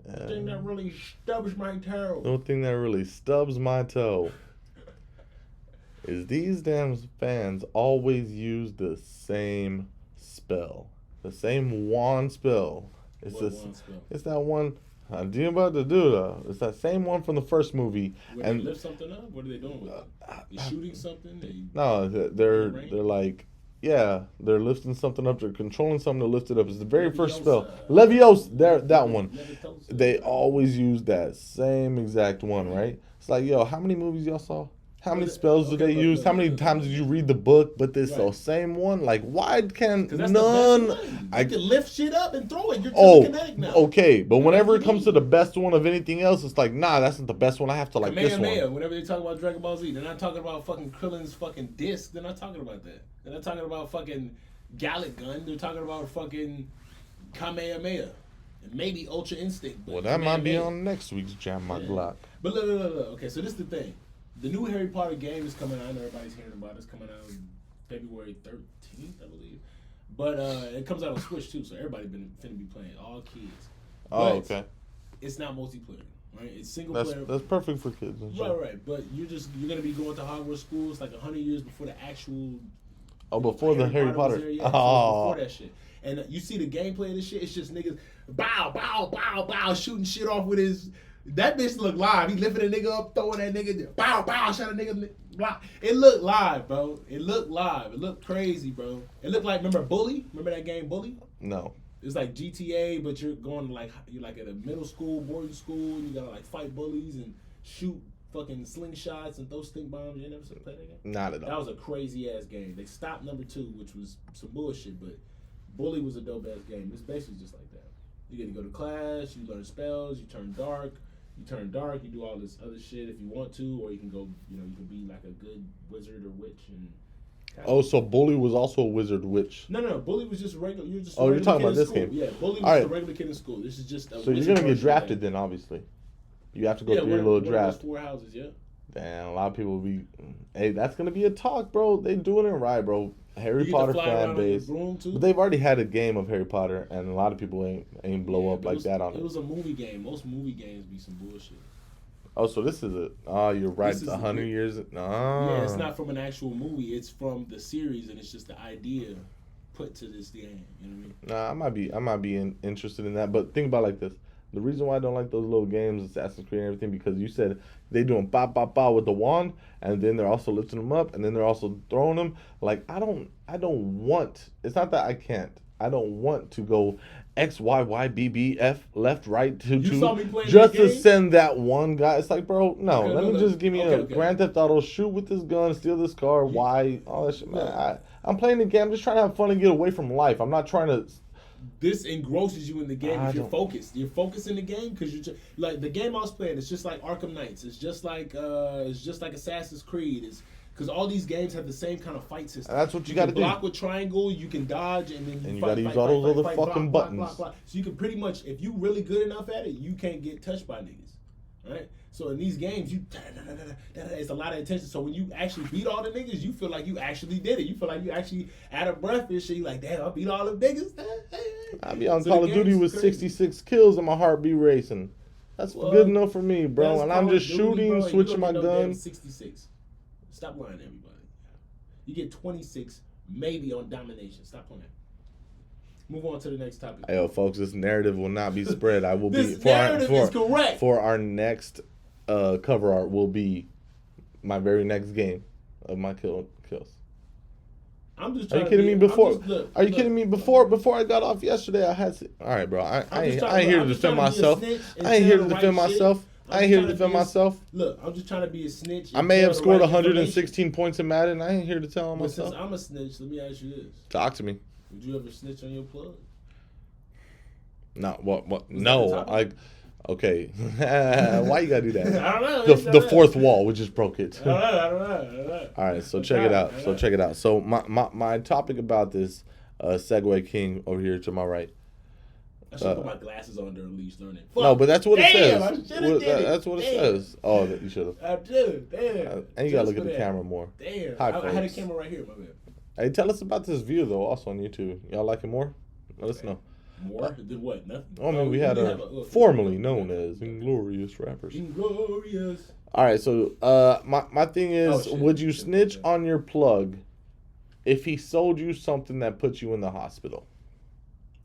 The thing that really stubs my toe. The thing that really stubs my toe is these damn fans always use the same spell. The same wand spell. It's that one. I'm about to do though. It's that same one from the first movie. Would they lift something up? What are they doing with it? They shooting something? No, they're like, yeah, they're lifting something up. They're controlling something to lift it up. It's the very first spell. Leviosa, that one. They always use that same exact one, right? It's like, yo, how many movies y'all saw? How many spells do they use? How many times did you read the book? But this the same one? Like, why can none? You can lift shit up and throw it. You're telekinetic now. Okay, but whenever it comes to the best one of anything else, it's like, nah, that's not the best one. I have to like this one. Whenever they talk about Dragon Ball Z, they're not talking about fucking Krillin's fucking disc. They're not talking about that. They're not talking about fucking Gallic Gun. They're talking about fucking Kamehameha. And maybe Ultra Instinct. Well, that might be on next week's Jam My Glock. But look. Okay, so this is the thing. The new Harry Potter game is coming out. I know everybody's hearing about it. It's coming out February 13th, I believe. But it comes out on Switch too, so everybody finna be playing. All kids. Oh, but okay. It's not multiplayer, right? It's single player. That's perfect for kids. Right. But you're gonna be going to Hogwarts school. It's like 100 years before the actual. Before the Harry Potter. Before that shit. And you see the gameplay of this shit. It's just niggas bow, shooting shit off with his. That bitch look live. He lifting a nigga up, throwing that nigga, bow, shot a nigga. It looked live, bro. It looked live. It looked crazy, bro. It looked like, remember Bully? Remember that game Bully? No. It's like GTA, but you're going you're like at a middle school, boarding school, and you gotta like fight bullies and shoot fucking slingshots and throw stink bombs. You never played that game? Not at all. That was a crazy ass game. They stopped number 2, which was some bullshit, but Bully was a dope ass game. It's basically just like that. You get to go to class, you learn spells, you turn dark. You do all this other shit if you want to, or you can go, you can be like a good wizard or witch and. Oh, so Bully was also a wizard witch. No. Bully was just regular. You're just. Oh, you're talking about this school. game. Yeah, Bully was a regular kid in school. This is just. So you're gonna get drafted then, obviously. You have to go through your little draft. 4 houses, yeah. Damn, a lot of people will be. Hey, that's gonna be a talk, bro. They doing it right, bro. Harry Potter fan base. But they've already had a game of Harry Potter, and a lot of people ain't blow up like that on it. It was a movie game. Most movie games be some bullshit. Oh, so this is you're right. It's 100 years. Yeah, it's not from an actual movie. It's from the series, and it's just the idea put to this game. You know what I mean? I might be interested in that. But think about it like this. The reason why I don't like those little games, Assassin's Creed and everything, because you said they doing pop with the wand, and then they're also lifting them up, and then they're also throwing them. Like I don't want. It's not that I can't. I don't want to go X Y Y B B F left right to just to send that one guy. It's like, bro, no. Let me just give me a Grand Theft Auto, shoot with this gun, steal this car, why all that shit, man. I'm playing the game. I'm just trying to have fun and get away from life. I'm not trying to. This engrosses you in the game if you're focused. You're focused in the game because you're like the game I was playing. It's just like Arkham Knights. It's just like Assassin's Creed. It's because all these games have the same kind of fight system. And that's what you got to do. Block with triangle. You can dodge and then you got to use all those other fucking buttons. Block. So you can pretty much, if you really good enough at it, you can't get touched by niggas, right? So in these games, it's a lot of attention. So when you actually beat all the niggas, you feel like you actually did it. You feel like you actually out of breath and shit. You like, damn, I beat all the niggas. I be on Call of Duty with 66 kills and my heart be racing. That's good enough for me, bro. And I'm just shooting, switching my gun. 66. Stop lying to everybody. You get 26 maybe on domination. Stop playing. Move on to the next topic. Hey, yo, folks, this narrative will not be spread. I will this narrative is correct. For our next cover art will be my very next game of my kills. I'm just. Are you kidding me? Are you kidding me? Before I got off yesterday, I had. All right, bro. I ain't here to defend myself. I ain't here to defend myself. I ain't here to defend myself. Look, I'm just trying to be a snitch. I may have scored 116 points in Madden. I ain't here to tell myself. Since I'm a snitch, let me ask you this. Talk to me. Would you ever snitch on your plug? No, what? No, okay. Why you gotta do that? I don't know. The fourth wall, we just broke it. I don't know. All right, so check it out. So my topic about this Segway King over here to my right. I should put my glasses on during leash learning. No, but that's what it says. That's what it says. Oh, you should have. I did. Damn. And you gotta look at the camera more. Damn. I had a camera right here. My bad. Hey, tell us about this view though. Also on YouTube, y'all like it more? Let us know. More than what? Nothing. I mean, we had formerly known as Inglorious Rappers. Inglorious. All right, so my thing is, would you snitch on your plug if he sold you something that put you in the hospital?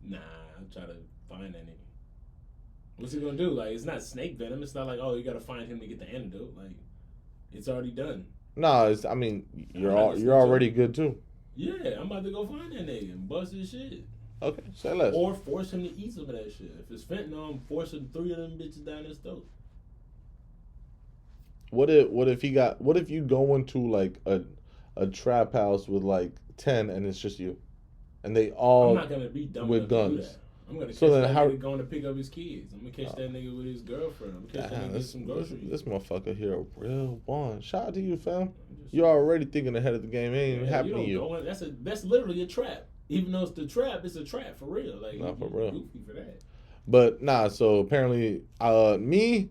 Nah, I'm trying to find that nigga. What's he gonna do? Like, it's not snake venom. It's not like, oh, you gotta find him to get the antidote. Like, it's already done. No, I mean, you're already good too. Yeah, I'm about to go find that nigga and bust his shit. Okay, say less. Or force him to eat some of that shit. If it's fentanyl, I'm forcing 3 of them bitches down his throat. What if you go into like a trap house with like 10 and it's just you, and they all I'm not gonna be dumb with guns. To do that. I'm gonna catch that nigga going to pick up his kids. I'm gonna catch that nigga with his girlfriend. I'm gonna catch that nigga with some groceries. This motherfucker here a real one. Shout out to you, fam. You're already thinking ahead of the game. It ain't even happening to you. That's literally a trap. Even though it's the trap, it's a trap for real. Like, not for real. Goofy for that. But nah. So apparently, me.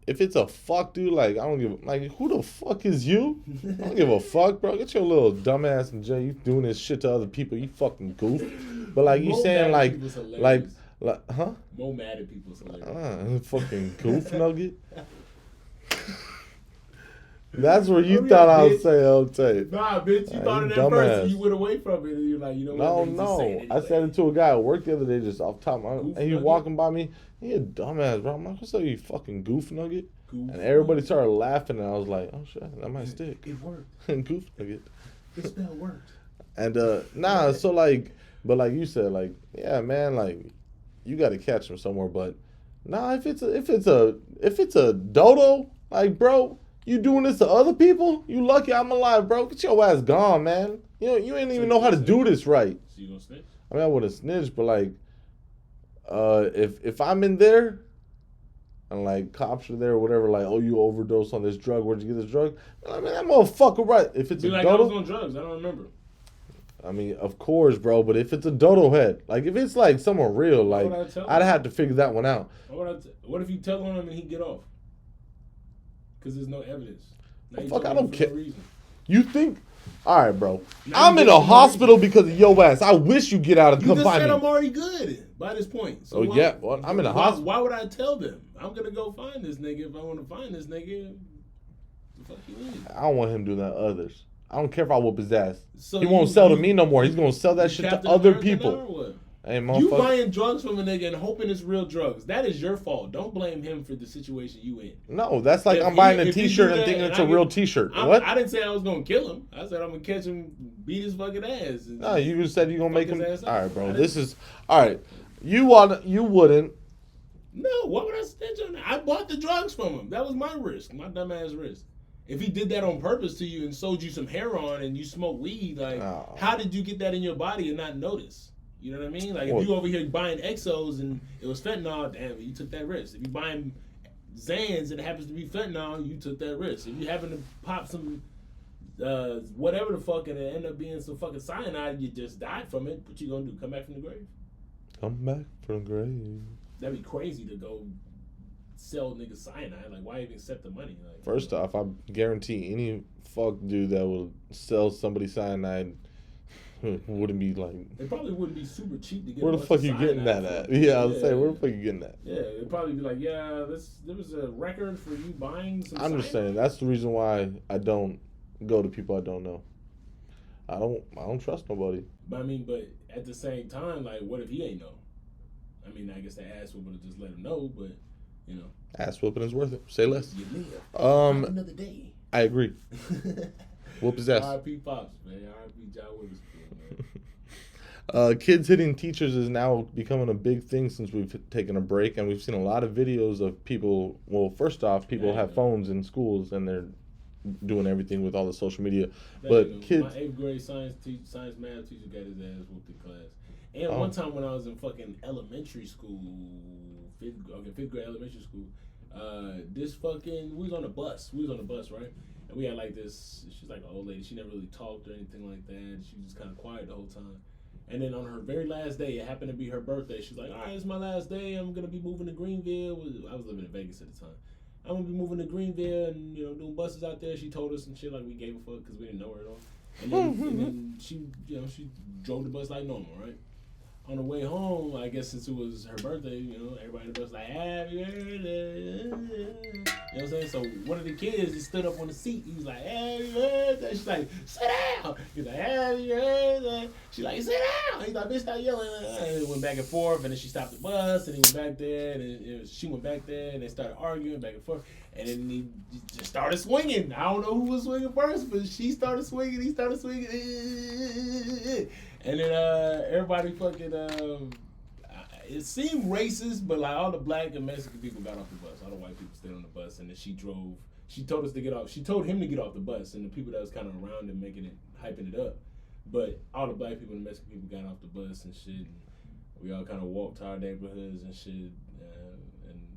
If it's a fuck dude, like I don't give who the fuck is you? I don't give a fuck, bro. Get your little dumbass in jail. You doing this shit to other people. You fucking goof. But like you saying like huh? More mad at people's hilarious. Fucking goof nugget. That's where you thought I would say, okay. Nah, bitch, you thought it at first and you went away from it and you're like, you know what? No. I said it to a guy at work the other day just off top. And he was walking by me. He a dumbass, bro. I'm like, what's up, you fucking goof nugget? And everybody started laughing and I was like, oh shit, that might stick. It worked. Goof nugget. The spell worked. And so like, But like you said, like, yeah, man, like, you got to catch him somewhere. But nah, if it's a dodo, like, bro, you doing this to other people? You lucky I'm alive, bro. Get your ass gone, man. You ain't even know how to do this right. So you gonna snitch? I mean, I wouldn't snitch, but like, if I'm in there and like cops are there or whatever, like, oh, you overdosed on this drug. Where'd you get this drug? I mean, that motherfucker, right? If it's Be a like, dodo, I was on drugs. I don't remember. I mean, of course, bro. But if it's a dodo head, like if it's like someone real, like I'd have to figure that one out. What if you tell on him and he get off? Because there's no evidence. Fuck, I don't care. No reason. You think? All right, bro. I'm in a hospital because of your ass. I wish you get out and come You find just said me. I'm already good by this point. So yeah. Well, I'm in a hospital. Why would I tell them? I'm gonna go find this nigga if I want to find this nigga. The fuck you mean? I don't want him doing that to others. I don't care if I whoop his ass. So he won't sell to me no more. He's gonna sell that shit to other people. Hey, you buying drugs from a nigga and hoping it's real drugs. That is your fault. Don't blame him for the situation you in. No, that's like I'm buying a T-shirt and thinking it's a real T-shirt. What? I didn't say I was gonna kill him. I said I'm gonna catch him, beat his fucking ass. No, you just said you're gonna make him. All right, bro. This is all right. You wouldn't. No, why would I snitch on that? I bought the drugs from him. That was my risk, my dumbass risk. If he did that on purpose to you and sold you some heroin and you smoke weed, like, how did you get that in your body and not notice? You know what I mean? Like, if you over here buying Exos and it was fentanyl, damn, you took that risk. If you buying Zans and it happens to be fentanyl, you took that risk. If you happen to pop some whatever the fuck and it end up being some fucking cyanide, you just died from it. What you gonna do? Come back from the grave? Come back from the grave. That'd be crazy to go sell niggas cyanide. Like, why even accept the money? Like, first off, I guarantee any fuck dude that will sell somebody cyanide wouldn't be like. It probably wouldn't be super cheap to get. Where the fuck you getting that at? Yeah, I was saying, where the fuck you getting that? Yeah, it'd probably be like, yeah, there was a record for you buying some. I'm just saying that's the reason why I don't go to people I don't know. I don't trust nobody. But I mean, but at the same time, like, what if he ain't know? I mean, I guess the ass would just let him know, but you know, ass whooping is worth it. Say less. You live. Another day. I agree. Whoop his ass. R.I.P. Pops, man. R.I.P. John Witherspoon. Kids hitting teachers is now becoming a big thing since we've taken a break, and we've seen a lot of videos of people. Well, first off, people have phones in schools, and they're doing everything with all the social media. But kids, my 8th grade science math teacher got his ass whooped in class. And one time when I was in fucking elementary school, 5th grade elementary school, we was on a bus. We was on a bus, right? And we had like this. She's like an old lady. She never really talked or anything like that. She was just kind of quiet the whole time. And then on her very last day, it happened to be her birthday. She's like, all right, it's my last day. I'm going to be moving to Greenville. I was living in Vegas at the time. I'm going to be moving to Greenville and, doing buses out there. She told us and shit like we gave a fuck because we didn't know her at all. And then she, she drove the bus like normal, right? On the way home, I guess since it was her birthday, everybody in the bus like, happy birthday. You know what I'm saying? So one of the kids, he stood up on the seat. He was like, happy birthday. She's like, sit down. He's like, happy birthday. She's like, sit down. He's like, bitch, stop yelling. And it went back and forth, and then she stopped the bus, and he went back there, and she went back there, and they started arguing back and forth. And then he just started swinging. I don't know who was swinging first, but she started swinging. He started swinging. And then everybody fucking, it seemed racist, but like all the black and Mexican people got off the bus. All the white people stayed on the bus, and then she drove. She told us to get off. She told him to get off the bus, and the people that was kind of around him hyping it up. But all the black people and Mexican people got off the bus and shit. And we all kind of walked to our neighborhoods and shit. And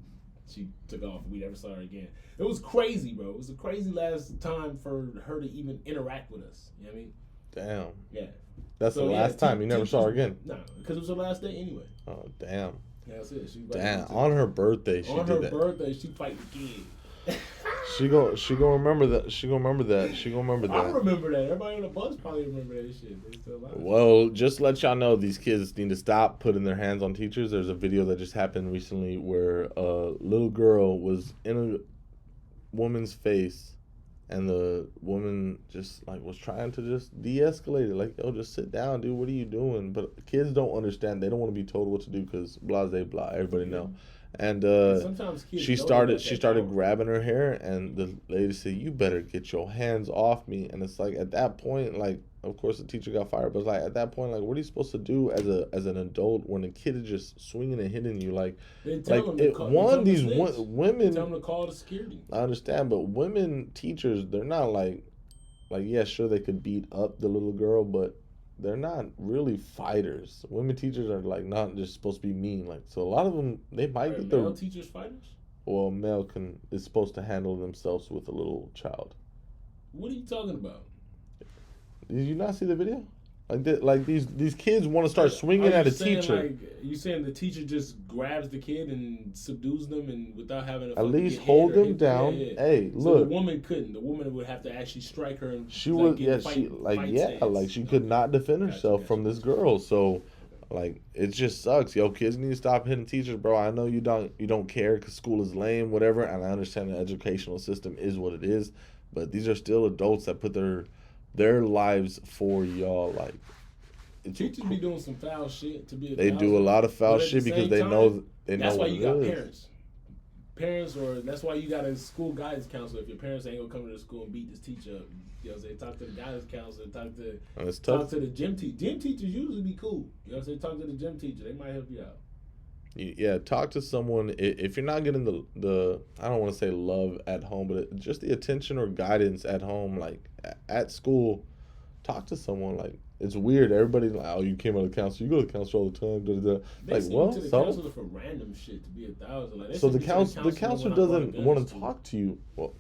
she took off, and we never saw her again. It was crazy, bro. It was a crazy last time for her to even interact with us. You know what I mean? Damn. Yeah. That's the last time you never saw her again. No, because it was her last day anyway. Oh, damn. Yeah, that's it. Damn. On her birthday, she did that. On her birthday, she fight the kid. She gonna remember that. She gonna remember that. I remember that. Everybody on the bus probably remember that shit. Well, just to let y'all know, these kids need to stop putting their hands on teachers. There's a video that just happened recently where a little girl was in a woman's face, and the woman just like was trying to just de-escalate it. Like, yo, just sit down, dude. What are you doing? But kids don't understand. They don't want to be told what to do because blah, blah, blah. Everybody know. And sometimes kids she know started that she started power. grabbing her hair, and the lady said, "You better get your hands off me." And it's like at that point, like of course the teacher got fired, but it's like at that point, like what are you supposed to do as an adult when a kid is just swinging and hitting you? They tell Like them to it call. They tell one them to these snitch. They tell women. them to call the security. I understand, but women teachers, they're not like yeah, sure they could beat up the little girl, but they're not really fighters. Women teachers are like not just supposed to be mean. Like so, a lot of them they might Are get male the teachers fighters? well, male can is supposed to handle themselves with a little child. What are you talking about? Did you not see the video? Like these kids want to start Are swinging you at a saying, teacher. Like, you saying the teacher just grabs the kid and subdues them and without having to At least get hit hold or them hit down. Yeah, yeah. Hey, So look. the woman couldn't. The woman would have to actually strike her. And She like, was get yeah fight, she like fight yeah stance. like she could not defend herself from this girl. So like it just sucks. Yo, kids need to stop hitting teachers, bro. I know you don't care because school is lame, whatever, and I understand the educational system is what it is, but these are still adults that put their lives for y'all. Like Teachers be doing some foul shit to be a they do a lot of foul shit because they know that's why what you it got is. parents, or that's why you got a school guidance counselor. If your parents ain't gonna come to the school and beat this teacher up, you know what I'm saying, talk to the guidance counselor, talk to the gym teacher. Gym teachers usually be cool. You know what I'm saying, talk to the gym teacher, they might help you out. Yeah, talk to someone if you're not getting the I don't want to say love at home, but just the attention or guidance at home, like at school. Talk to someone. Like it's weird. Everybody's like, "Oh, you came out of the counselor. You go to the counselor all the time." Da, da, da. They like, send well, you to the so counselor for random shit to be 1,000. Like, so the counselor doesn't want to talk to you. Well,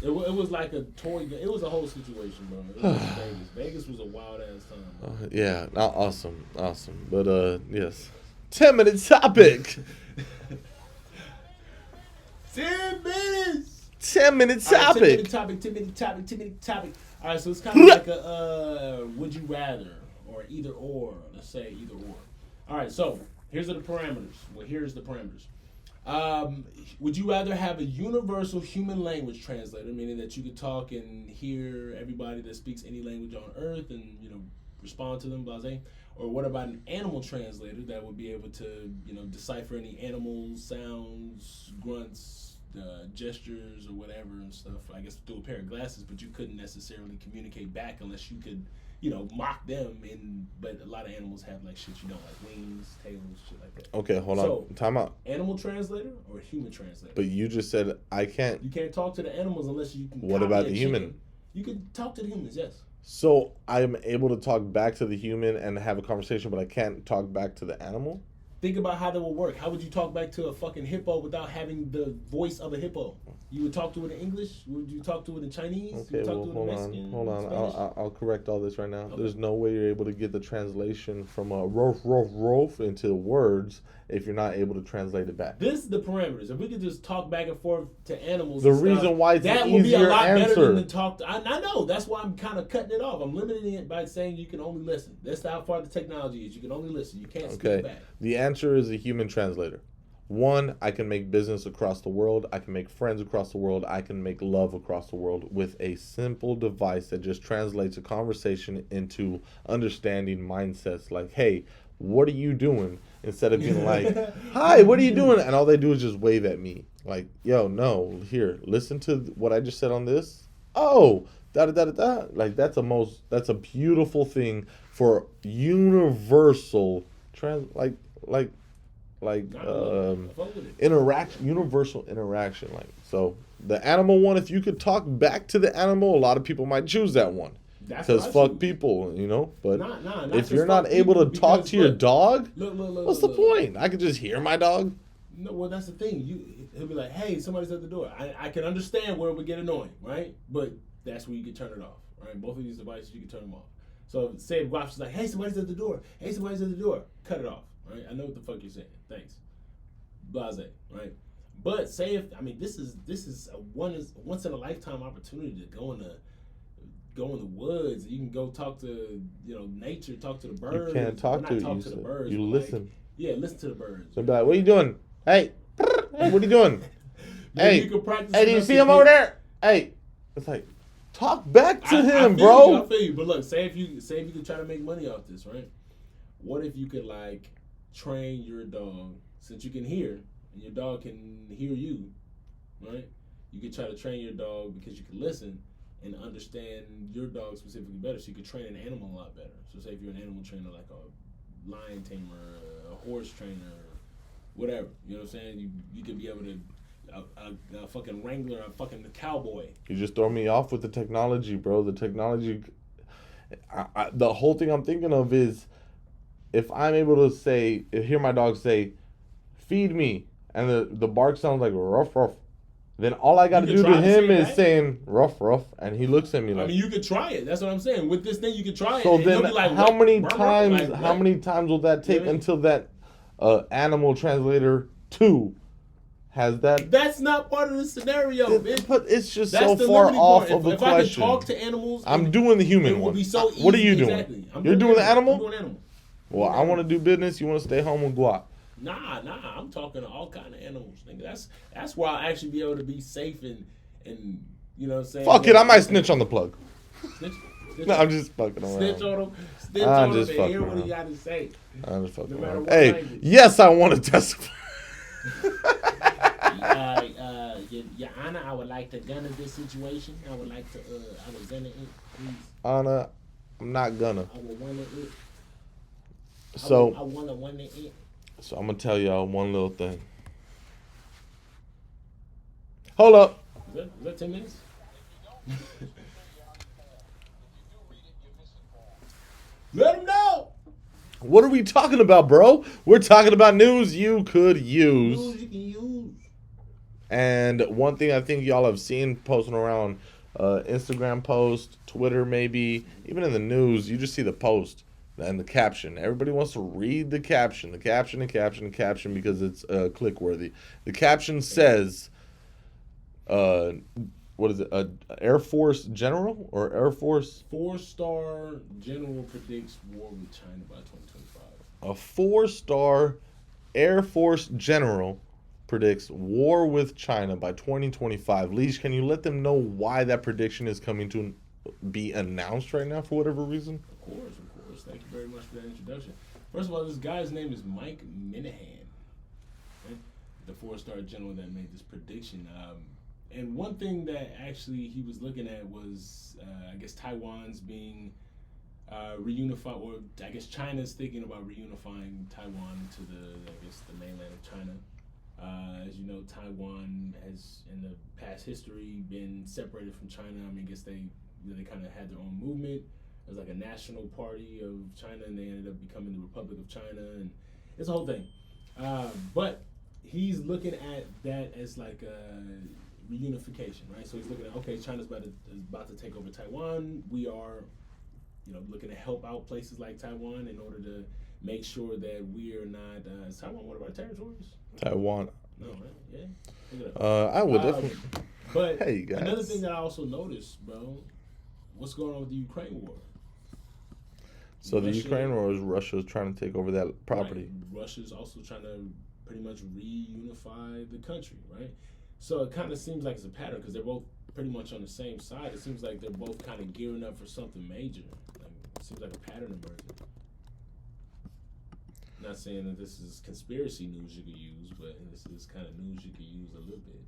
it was like a toy. It was a whole situation, bro. It was Vegas. Vegas was a wild ass time. yeah, not awesome. But yes, 10-minute topic. 10 minutes. 10-minute topic. 10-minute topic. All right, so it's kind of like a would you rather or either or. Let's say either or. All right, so here's the parameters. Well, here's the parameters. Would you rather have a universal human language translator, meaning that you could talk and hear everybody that speaks any language on Earth and respond to them, blase? Or what about an animal translator that would be able to decipher any animal sounds, grunts, gestures or whatever and stuff, I guess through a pair of glasses, but you couldn't necessarily communicate back unless you could, mock them. But a lot of animals have like shit you don't, like wings, tails, shit like that. Okay, hold on. Time out. Animal translator or human translator? But you just said I can't. You can't talk to the animals unless you can. What about the human? You can talk to the humans, yes. So I'm able to talk back to the human and have a conversation, but I can't talk back to the animal? Think about how that would work. How would you talk back to a fucking hippo without having the voice of a hippo? You would talk to it in English? Would you talk to it in Chinese? Okay, well, hold on. I'll correct all this right now. Okay. There's no way you're able to get the translation from a roof into words if you're not able to translate it back. This is the parameters. If we could just talk back and forth to animals, the reason why it's that an would be a easier lot answer. better than to talk to. I know. That's why I'm kind of cutting it off. I'm limiting it by saying you can only listen. That's how far the technology is. You can only listen. You can't speak back. The answer is a human translator. One, I can make business across the world. I can make friends across the world. I can make love across the world with a simple device that just translates a conversation into understanding mindsets. Like, hey, what are you doing? Instead of being like, hi, what are you doing? And all they do is just wave at me. Like, yo, no, here, listen to what I just said on this. Oh, da-da-da-da-da. Like, that's a beautiful thing for universal interaction, universal interaction. Like, so the animal one, if you could talk back to the animal, a lot of people might choose that one because fuck people, but if you're not able to talk to your dog, what's the point? I could just hear my dog. No, well, that's the thing. He'll be like, hey, somebody's at the door. I can understand where it would get annoying, right? But that's where you can turn it off, right? Both of these devices, you can turn them off. So say if Guap's like, hey, somebody's at the door. Hey, somebody's at the door. Cut it off, right? I know what the fuck you're saying. Thanks. Blase, right? But say if this is a once in a lifetime opportunity to go in the woods. You can go talk to nature, talk to the birds. You can't talk to the birds. You listen. Listen to the birds. So be like, what are you doing? Hey, what are you doing? Hey, you can do you see him over there? Hey, it's like talk back to him, bro. I feel you, but look, say if you could try to make money off this, right? What if you could train your dog, since you can hear, and your dog can hear you, right? You could try to train your dog because you can listen and understand your dog specifically better, so you could train an animal a lot better. So say if you're an animal trainer, like a lion tamer, a horse trainer, whatever, you know what I'm saying? You could be able to, a fucking wrangler, a fucking cowboy. You just throw me off with the technology, bro. The technology, the whole thing I'm thinking of is, if I'm able to say, hear my dog say, feed me, and the bark sounds like ruff, ruff, then all I got to do to him is saying ruff, ruff, and he looks at me like. I mean, you could try it. That's what I'm saying. With this thing, you could try it. So and then, be like, how many like, times will that take until that animal translator 2 has that? That's not part of the scenario. But it's just so far off of the question. If I could talk to animals, I'm doing the human one. Be so easy. What are you doing? Exactly. You're doing the animal? I'm doing animal. Well, I want to do business. You want to stay home with guap. Nah. I'm talking to all kind of animals, nigga. That's where I'll actually be able to be safe and you know what I'm saying. Fuck it, I might snitch on the plug. Snitch No, I'm just fucking around. Snitch on him. Snitch on him and hear what he got to say. I'm just fucking around. What Hey, language. yes, I want to testify. Your Honor, I would like to gun this situation. I would like to. I would gun it, please. Anna, I'm not gonna. I would want it. So I want to want it. So I'm gonna tell y'all one little thing. Hold up. Is that 10 minutes? Let them know. What are we talking about, bro? We're talking about news you could use. News you can use. And one thing I think y'all have seen posting around Instagram post, Twitter maybe, even in the news, you just see the post and the caption. Everybody wants to read the caption because it's click worthy. The caption says, what is it? Air Force General or Air Force? 4-star general predicts war with China by 2025. A 4-star Air Force General predicts war with China by 2025. Leash, can you let them know why that prediction is coming to be announced right now for whatever reason? Of course. Thank you very much for that introduction. First of all, this guy's name is Mike Minahan, right? The 4-star general that made this prediction. And one thing that actually he was looking at was, I guess, Taiwan's being reunified, or I guess China's thinking about reunifying Taiwan to the mainland of China. As you know, Taiwan has, in the past history, been separated from China. I mean, I guess they kind of had their own movement. It was like a national party of China, and they ended up becoming the Republic of China, and it's a whole thing. But he's looking at that as like a reunification, right? So he's looking at, okay, China's about to take over Taiwan. We are, looking to help out places like Taiwan in order to make sure that we are not. Is Taiwan one of our territories? Taiwan. No, right? Yeah. I would definitely. But hey, guys. Another thing that I also noticed, bro, what's going on with the Ukraine war? So the Ukraine war is Russia trying to take over that property. Right. Russia's also trying to pretty much reunify the country, right? So it kind of seems like it's a pattern because they're both pretty much on the same side. It seems like they're both kind of gearing up for something major. Like, it seems like a pattern emerging. Not saying that this is conspiracy news you could use, but this is kind of news you could use a little bit.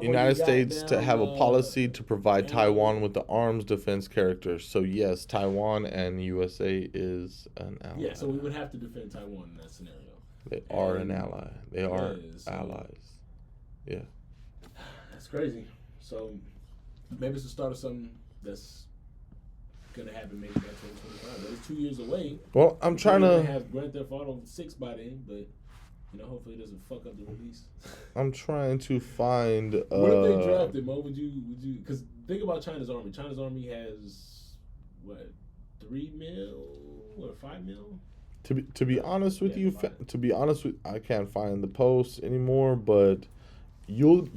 United States to have a policy to provide Taiwan with the arms defense character. So yes, Taiwan and USA is an ally. Yeah, so we would have to defend Taiwan in that scenario. They are an ally. They are allies. Yeah. That's crazy. So maybe it's the start of something that's gonna happen maybe by 2025. But it's 2 years away. Well, I'm trying to have Grand Theft Auto 6 by then, but hopefully it doesn't fuck up the release. I'm trying to find. What if they drafted, Mo? Would you? Because think about China's army. China's army has what, 3 mil or 5 mil? To be honest with you, I can't find the post anymore. But there's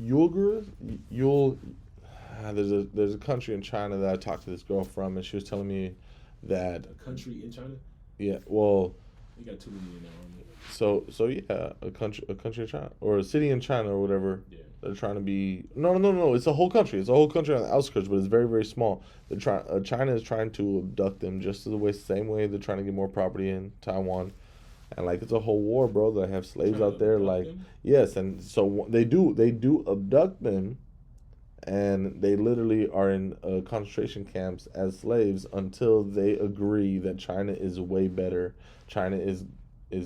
a country in China that I talked to this girl from, and she was telling me that a country in China. Yeah, well. You got 2 million now. So yeah, a country in China or a city in China or whatever. Yeah. They're trying to be no. It's a whole country. It's a whole country on the outskirts, but it's very, very small. They're China is trying to abduct them just the same way they're trying to get more property in Taiwan, And like it's a whole war, bro. They have slaves Trying out to there. abduct Like them? yes, and so they do abduct them, and they literally are in concentration camps as slaves until they agree that China is way better. China is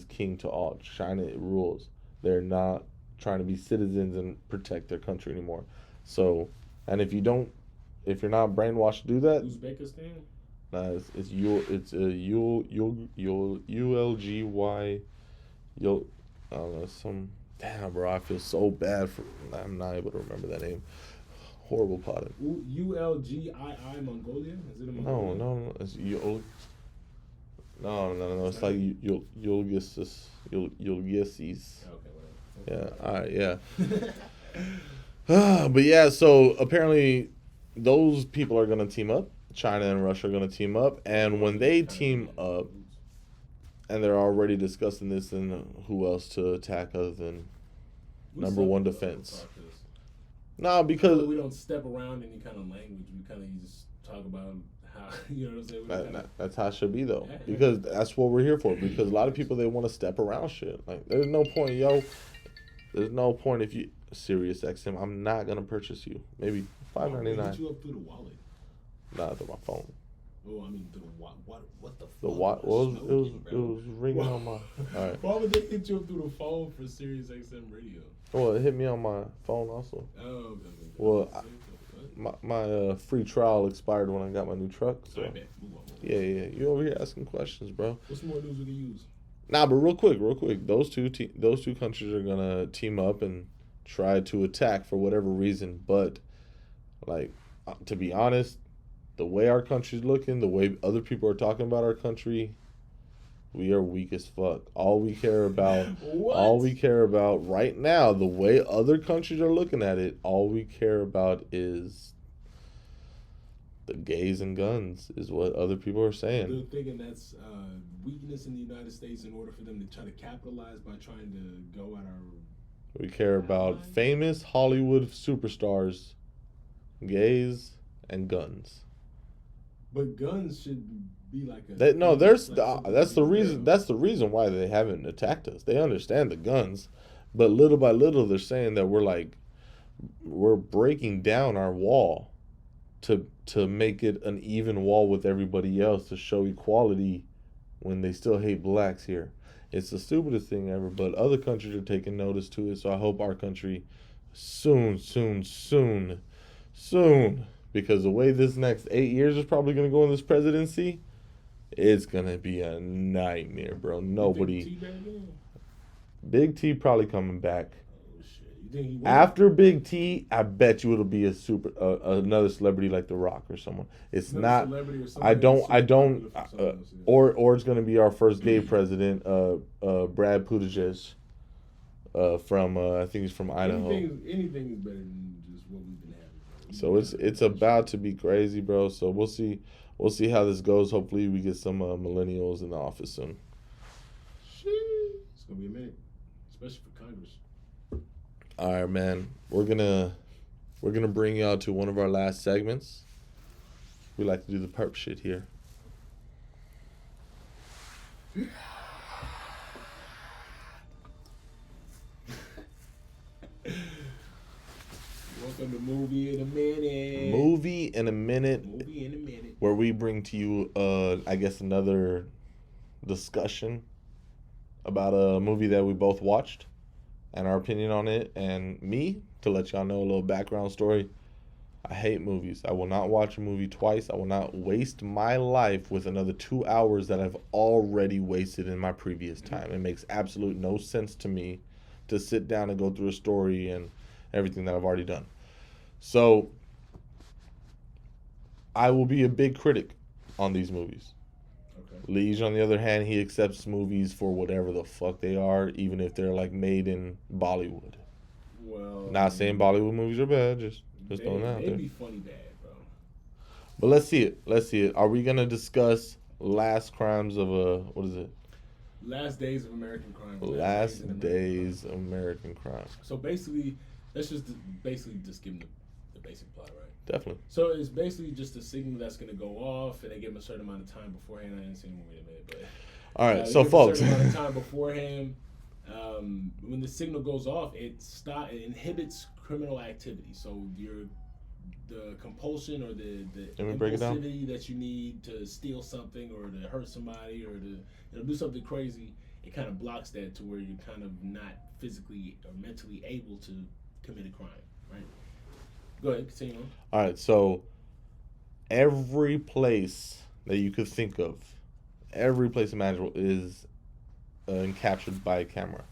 king to all. China rules. They're not trying to be citizens and protect their country anymore. So, and if you're not brainwashed to do that, Uzbekistan? it's ULGY. You'll, I don't know, some. Damn, bro, I feel so bad for. I'm not able to remember that name. Horrible potted. ULGII Mongolia? Is it a No, Mongolia? no, it's Yul. No. It's like you'll get this. You'll get these. Okay, Yeah. whatever. All right. Yeah. But yeah. So apparently, those people are gonna team up. China and Russia are gonna team up, and when they team up, and they're already discussing this, and who else to attack other than number one defense. Nah, because we don't step around any kind of language. We kind of just talk about how, you know what I'm saying? that's how it should be though. Yeah. Because that's what we're here for. Because a lot of people they want to step around shit. Like there's no point, yo. There's no point if you Sirius XM. I'm not gonna purchase you. Maybe $5.99. Hit you up through the wallet. Nah, through my phone. Oh, I mean through the what the fuck? The what? Well, it was ringing on my. All right. Why would they hit you up through the phone for Sirius XM radio? Well, it hit me on my phone also. Oh, okay. Well, my free trial expired when I got my new truck. So I bet. Move on. yeah. You over here asking questions, bro. What's more news we can use? Nah, but real quick, those two countries are gonna team up and try to attack for whatever reason. But like, to be honest, the way our country's looking, the way other people are talking about our country, we are weak as fuck. All we care about right now, the way other countries are looking at it, all we care about is the gays and guns, is what other people are saying. They're thinking that's weakness in the United States in order for them to try to capitalize by trying to go at our. We care about famous Hollywood superstars, gays, and guns. But guns should be like a. That's the reason. That's the reason why they haven't attacked us. They understand the guns, but little by little, they're saying that we're breaking down our wall, to make it an even wall with everybody else to show equality, when they still hate blacks here. It's the stupidest thing ever. But other countries are taking notice to it. So I hope our country soon. Because the way this next 8 years is probably going to go in this presidency, it's going to be a nightmare, bro. Nobody. Big T probably coming back. Oh, shit. You think he will? After Big T, I bet you it'll be another celebrity like The Rock or someone. It's Another not. celebrity or I don't. yeah. Or it's going to be our first gay president, Brad Buttigieg, from I think he's from Idaho. Anything is better than just what we've been having. So it's about to be crazy, bro. So we'll see how this goes. Hopefully we get some millennials in the office soon. It's gonna be a minute, especially for Congress. All right, man. We're gonna bring y'all to one of our last segments. We like to do the perp shit here. Welcome to Movie in a Minute. Movie in a minute. Movie in a Minute. Where we bring to you, I guess, another discussion about a movie that we both watched and our opinion on it. And me, to let y'all know a little background story, I hate movies. I will not watch a movie twice. I will not waste my life with another 2 hours that I've already wasted in my previous time. It makes absolute no sense to me to sit down and go through a story and everything that I've already done. So I will be a big critic on these movies. Okay. Lige, on the other hand, he accepts movies for whatever the fuck they are, even if they're like made in Bollywood. Well, not saying Bollywood movies are bad, just throwing it out there. They be funny bad, bro. But let's see it. Are we gonna discuss Last Crimes of what is it? Last Days of American Crime. Last Days of American Crime. So basically, let's just give them the basic plot, right? Definitely. So it's basically just a signal that's going to go off, and they give them a certain amount of time beforehand. I didn't see the movie in a minute, but All right, You so give a folks, certain amount of time beforehand. When the signal goes off, it inhibits criminal activity. So the compulsion or the let me break it down. impulsivity that you need to steal something or to hurt somebody or to do something crazy, it kind of blocks that to where you're kind of not physically or mentally able to commit a crime, right? Go ahead, continue on. All right, so every place that you could think of, every place imaginable is captured by a camera.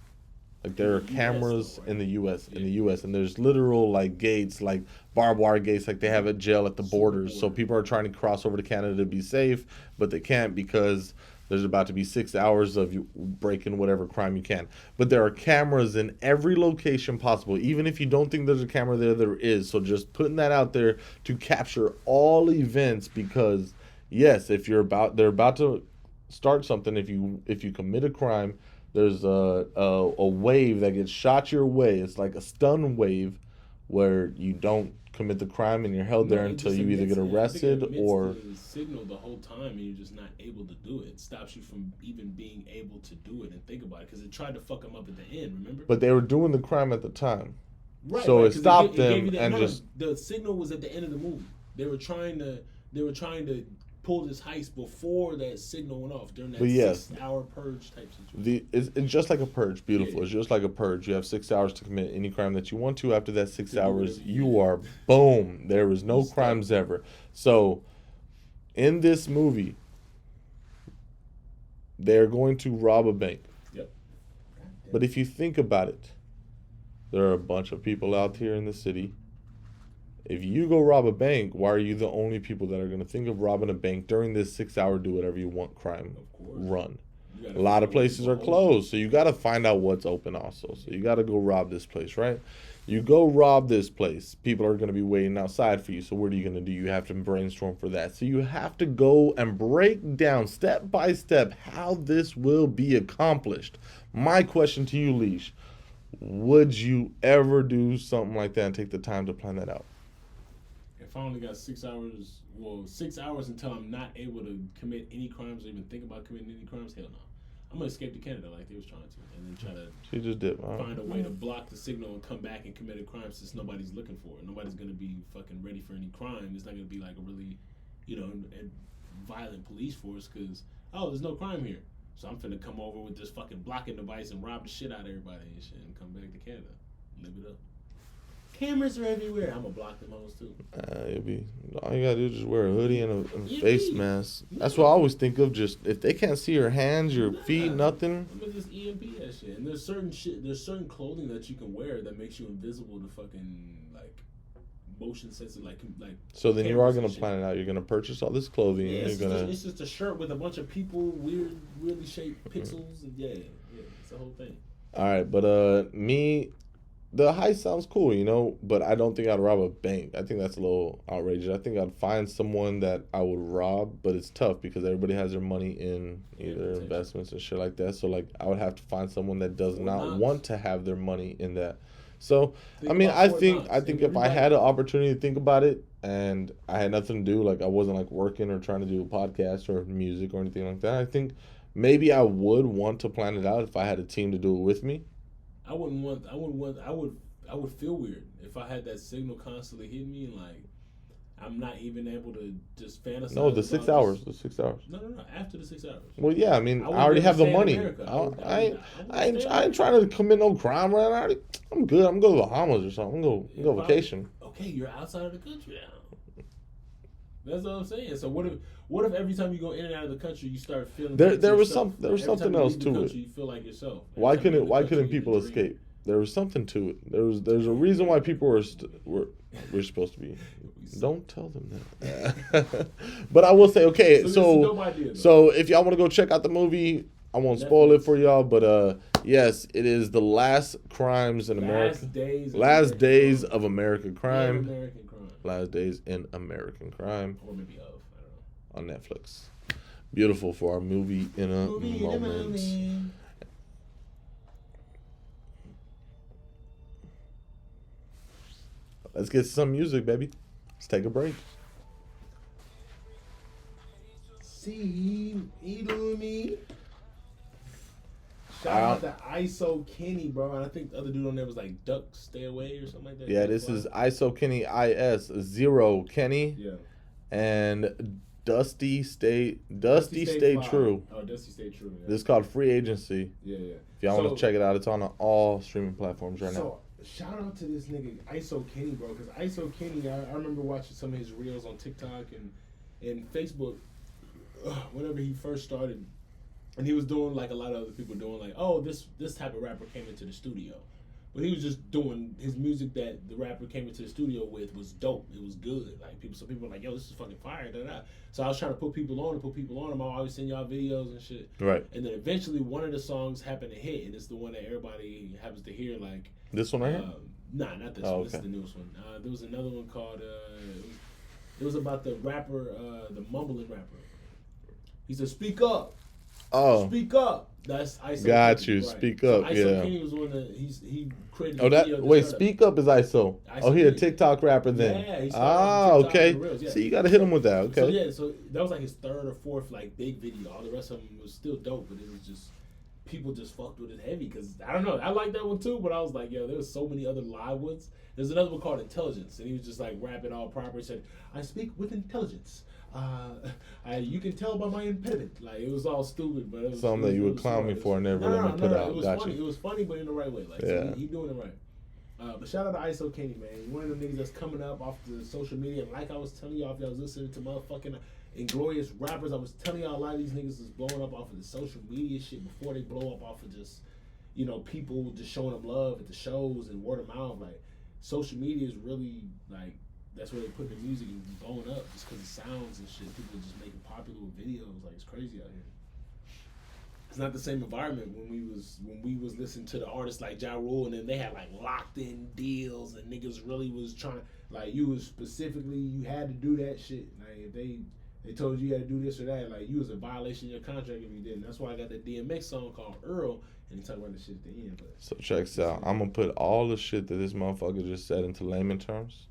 Like there are cameras though, right? in the U.S. Yeah. in the U.S. and there's literal like gates, like barbed wire gates, like they have at jail at the borders. So people are trying to cross over to Canada to be safe, but they can't because there's about to be 6 hours of you breaking whatever crime you can. But there are cameras in every location possible. Even if you don't think there's a camera there, there is. So just putting that out there to capture all events because yes, if they're about to start something, if you commit a crime, there's a wave that gets shot your way. It's like a stun wave where you don't commit the crime and you're held there until you either get arrested or the signal the whole time and you're just not able to do it. It stops you from even being able to do it and think about it because it tried to fuck them up at the end, remember? But they were doing the crime at the time. Right, so right, it stopped them and just the signal was at the end of the movie. They were trying to pull this heist before that signal went off during that 6-hour purge type situation. It's just like a purge. Beautiful. Yeah. It's just like a purge. You have 6 hours to commit any crime that you want to. After that 6 hours, whatever you are boom. There is no crimes ever. So, in this movie, they're going to rob a bank. Yep. But if you think about it, there are a bunch of people out here in the city. If you go rob a bank, why are you the only people that are going to think of robbing a bank during this 6 hour do whatever you want crime run? A lot of places are closed, so you got to find out what's open also. So you got to go rob this place, right? You go rob this place. People are going to be waiting outside for you. So what are you going to do? You have to brainstorm for that. So you have to go and break down step by step how this will be accomplished. My question to you, Leash, would you ever do something like that and take the time to plan that out? If I only got 6 hours, 6 hours until I'm not able to commit any crimes or even think about committing any crimes, hell no. I'm going to escape to Canada like they was trying to and then try to She just did. find a way to block the signal and come back and commit a crime since nobody's looking for it. Nobody's going to be fucking ready for any crime. It's not going to be like a really, violent police force because, there's no crime here. So I'm finna come over with this fucking blocking device and rob the shit out of everybody and shit and come back to Canada. Live it up. Cameras are everywhere. I'm gonna block them hoes too. All you gotta do is just wear a hoodie and a face mask. That's what I always think of. Just if they can't see your hands, your feet, nothing. I'm gonna just EMP that shit. And there's certain clothing that you can wear that makes you invisible to fucking like motion sensor, like. So then you are gonna plan it out. You're gonna purchase all this clothing. Yeah, and it's just a shirt with a bunch of people, weirdly shaped pixels, and yeah, it's the whole thing. All right, but the heist sounds cool, but I don't think I'd rob a bank. I think that's a little outrageous. I think I'd find someone that I would rob, but it's tough because everybody has their money in either investments and shit like that. So, like, I would have to find someone that does not want to have their money in that. So, I think if I had an opportunity to think about it and I had nothing to do, like I wasn't like working or trying to do a podcast or music or anything like that, I think maybe I would want to plan it out if I had a team to do it with me. I would feel weird if I had that signal constantly hitting me and like I'm not even able to just fantasize. No, the 6 hours. The 6 hours. No. After the 6 hours. Well, yeah. I already have the money. I ain't trying to commit no crime right now. I'm good. I'm going to the Bahamas or something. I'm go vacation. Okay, you're outside of the country now. That's what I'm saying. So what if every time you go in and out of the country you start feeling there was something else to it. You feel like yourself. Why couldn't people escape? There was something to it. There's a reason why people we're supposed to be. Don't tell them that. But I will say, okay, so if y'all want to go check out the movie, I won't spoil it for y'all, but yes, it is The Last Crimes in America. Last Days of American Crime. Last Days in American Crime. Or maybe of, I don't know. On Netflix. Beautiful for our movie in a moment. Let's get some music, baby. Let's take a break. See, me. Shout out to ISO Kenny, bro. And I think the other dude on there was like Duck Stay Away or something like that. Yeah, this is ISO Kenny IS0 Kenny. Yeah. And Dusty Stay True. Oh, Dusty Stay True. Yeah. This is called Free Agency. Yeah. If y'all want to check it out, it's on all streaming platforms right now. So shout out to this nigga ISO Kenny, bro. Because ISO Kenny, I remember watching some of his reels on TikTok and Facebook whenever he first started. And he was doing like a lot of other people doing, like, oh, this type of rapper came into the studio. But he was just doing his music that the rapper came into the studio with was dope. It was good. Like some people were like, yo, this is fucking fire. Da, da. So I was trying to put people on. I'm always send y'all videos and shit. Right. And then eventually one of the songs happened to hit, and it's the one that everybody happens to hear. Like this one right here? Nah, not this one. Okay. This is the newest one. There was another one called. It was about the rapper, the mumbling rapper. He said, "Speak up." Oh, speak up. That's ISO. Got Kenny, you. right. Speak So up. ISO Yeah. Kenny was one that he created. Oh, that wait. Speak up is ISO. Oh, he a TikTok rapper then. Yeah. He okay. Reels, yeah. See, you got to hit him with that. Okay. So that was like his third or fourth like big video. All the rest of them was still dope, but it was just people just fucked with it heavy because I don't know. I like that one too, but I was like, yo, there was so many other live ones. There's another one called Intelligence, and he was just like rapping all proper. He said, "I speak with intelligence. You can tell by my impediment." Like it was all stupid, but it was something that you would clown me for and never let me put out. It was funny. It was funny, but in the right way. Like yeah. So he doing it right. But shout out to ISO Kenny, man. One of them niggas that's coming up off the social media. And like I was telling y'all, if y'all was listening to motherfucking Inglorious Rappers, I was telling y'all a lot of these niggas is blowing up off of the social media shit before they blow up off of just, people just showing them love at the shows and word of mouth. Like social media is really like. That's where they put the music and blowing up just because of sounds and shit. People are just making popular videos. Like, it's crazy out here. It's not the same environment when we was listening to the artists like Ja Rule, and then they had like locked in deals and niggas really was trying, like you was specifically, you had to do that shit. Like if they told you had to do this or that, like you was in violation of your contract if you didn't. That's why I got that DMX song called Earl, and he talk about the shit at the end. But so check this out. I'm gonna put all the shit that this motherfucker just said into layman terms.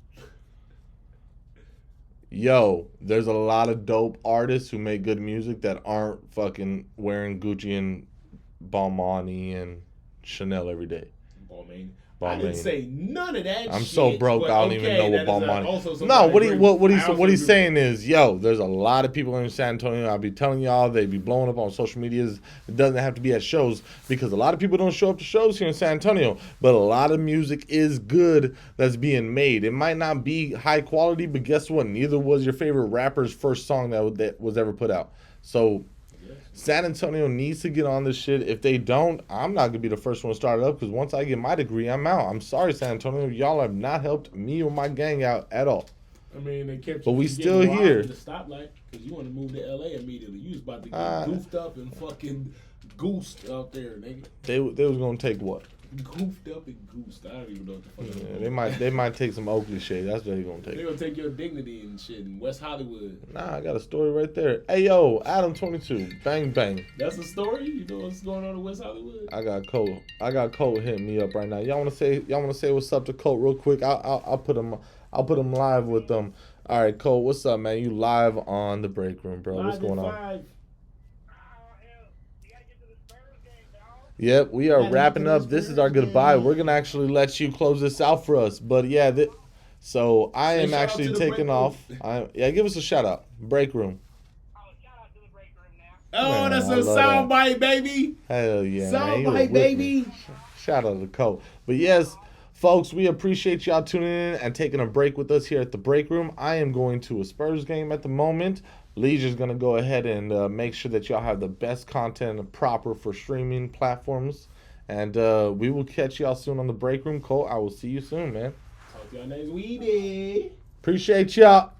Yo, there's a lot of dope artists who make good music that aren't fucking wearing Gucci and Balmain and Chanel every day. Balmain. I didn't say none of that. I'm shit, so broke. I don't even know what Balmain. No, what he's saying is, yo, there's a lot of people in San Antonio. I'll be telling y'all, they be blowing up on social medias. It doesn't have to be at shows because a lot of people don't show up to shows here in San Antonio. But a lot of music is good that's being made. It might not be high quality, but guess what? Neither was your favorite rapper's first song that was ever put out. So San Antonio needs to get on this shit. If they don't, I'm not going to be the first one to start it up because once I get my degree, I'm out. I'm sorry, San Antonio. Y'all have not helped me or my gang out at all. I mean, they kept but we still here. The stoplight because you want to move to LA immediately. You was about to get goofed up and fucking goosed out there, nigga. They was going to take what? Goofed up and goosed. I don't even know what the fuck. Yeah, they might take some Oakley shit. That's what they're gonna take. They're gonna take your dignity and shit in West Hollywood. Nah, I got a story right there. Hey yo, Adam 22, bang bang. That's a story. You know what's going on in West Hollywood? I got Cole hitting me up right now. Y'all wanna say what's up to Cole real quick? I'll put him live with them. All right, Cole, what's up, man? You live on the break room, bro. What's going on? Yep, we are wrapping up. This is our goodbye. We're gonna actually let you close this out for us. But yeah, so I am actually taking off. Give us a shout out. Break room. Shout out to the break room now. Oh, that's a soundbite, baby. Hell yeah, soundbite, baby. Shout out to Cole. But yes, folks, we appreciate y'all tuning in and taking a break with us here at the break room. I am going to a Spurs game at the moment. Leisure's going to go ahead and make sure that y'all have the best content proper for streaming platforms. And we will catch y'all soon on the break room. Cole, I will see you soon, man. Talk to y'all next week. Appreciate y'all.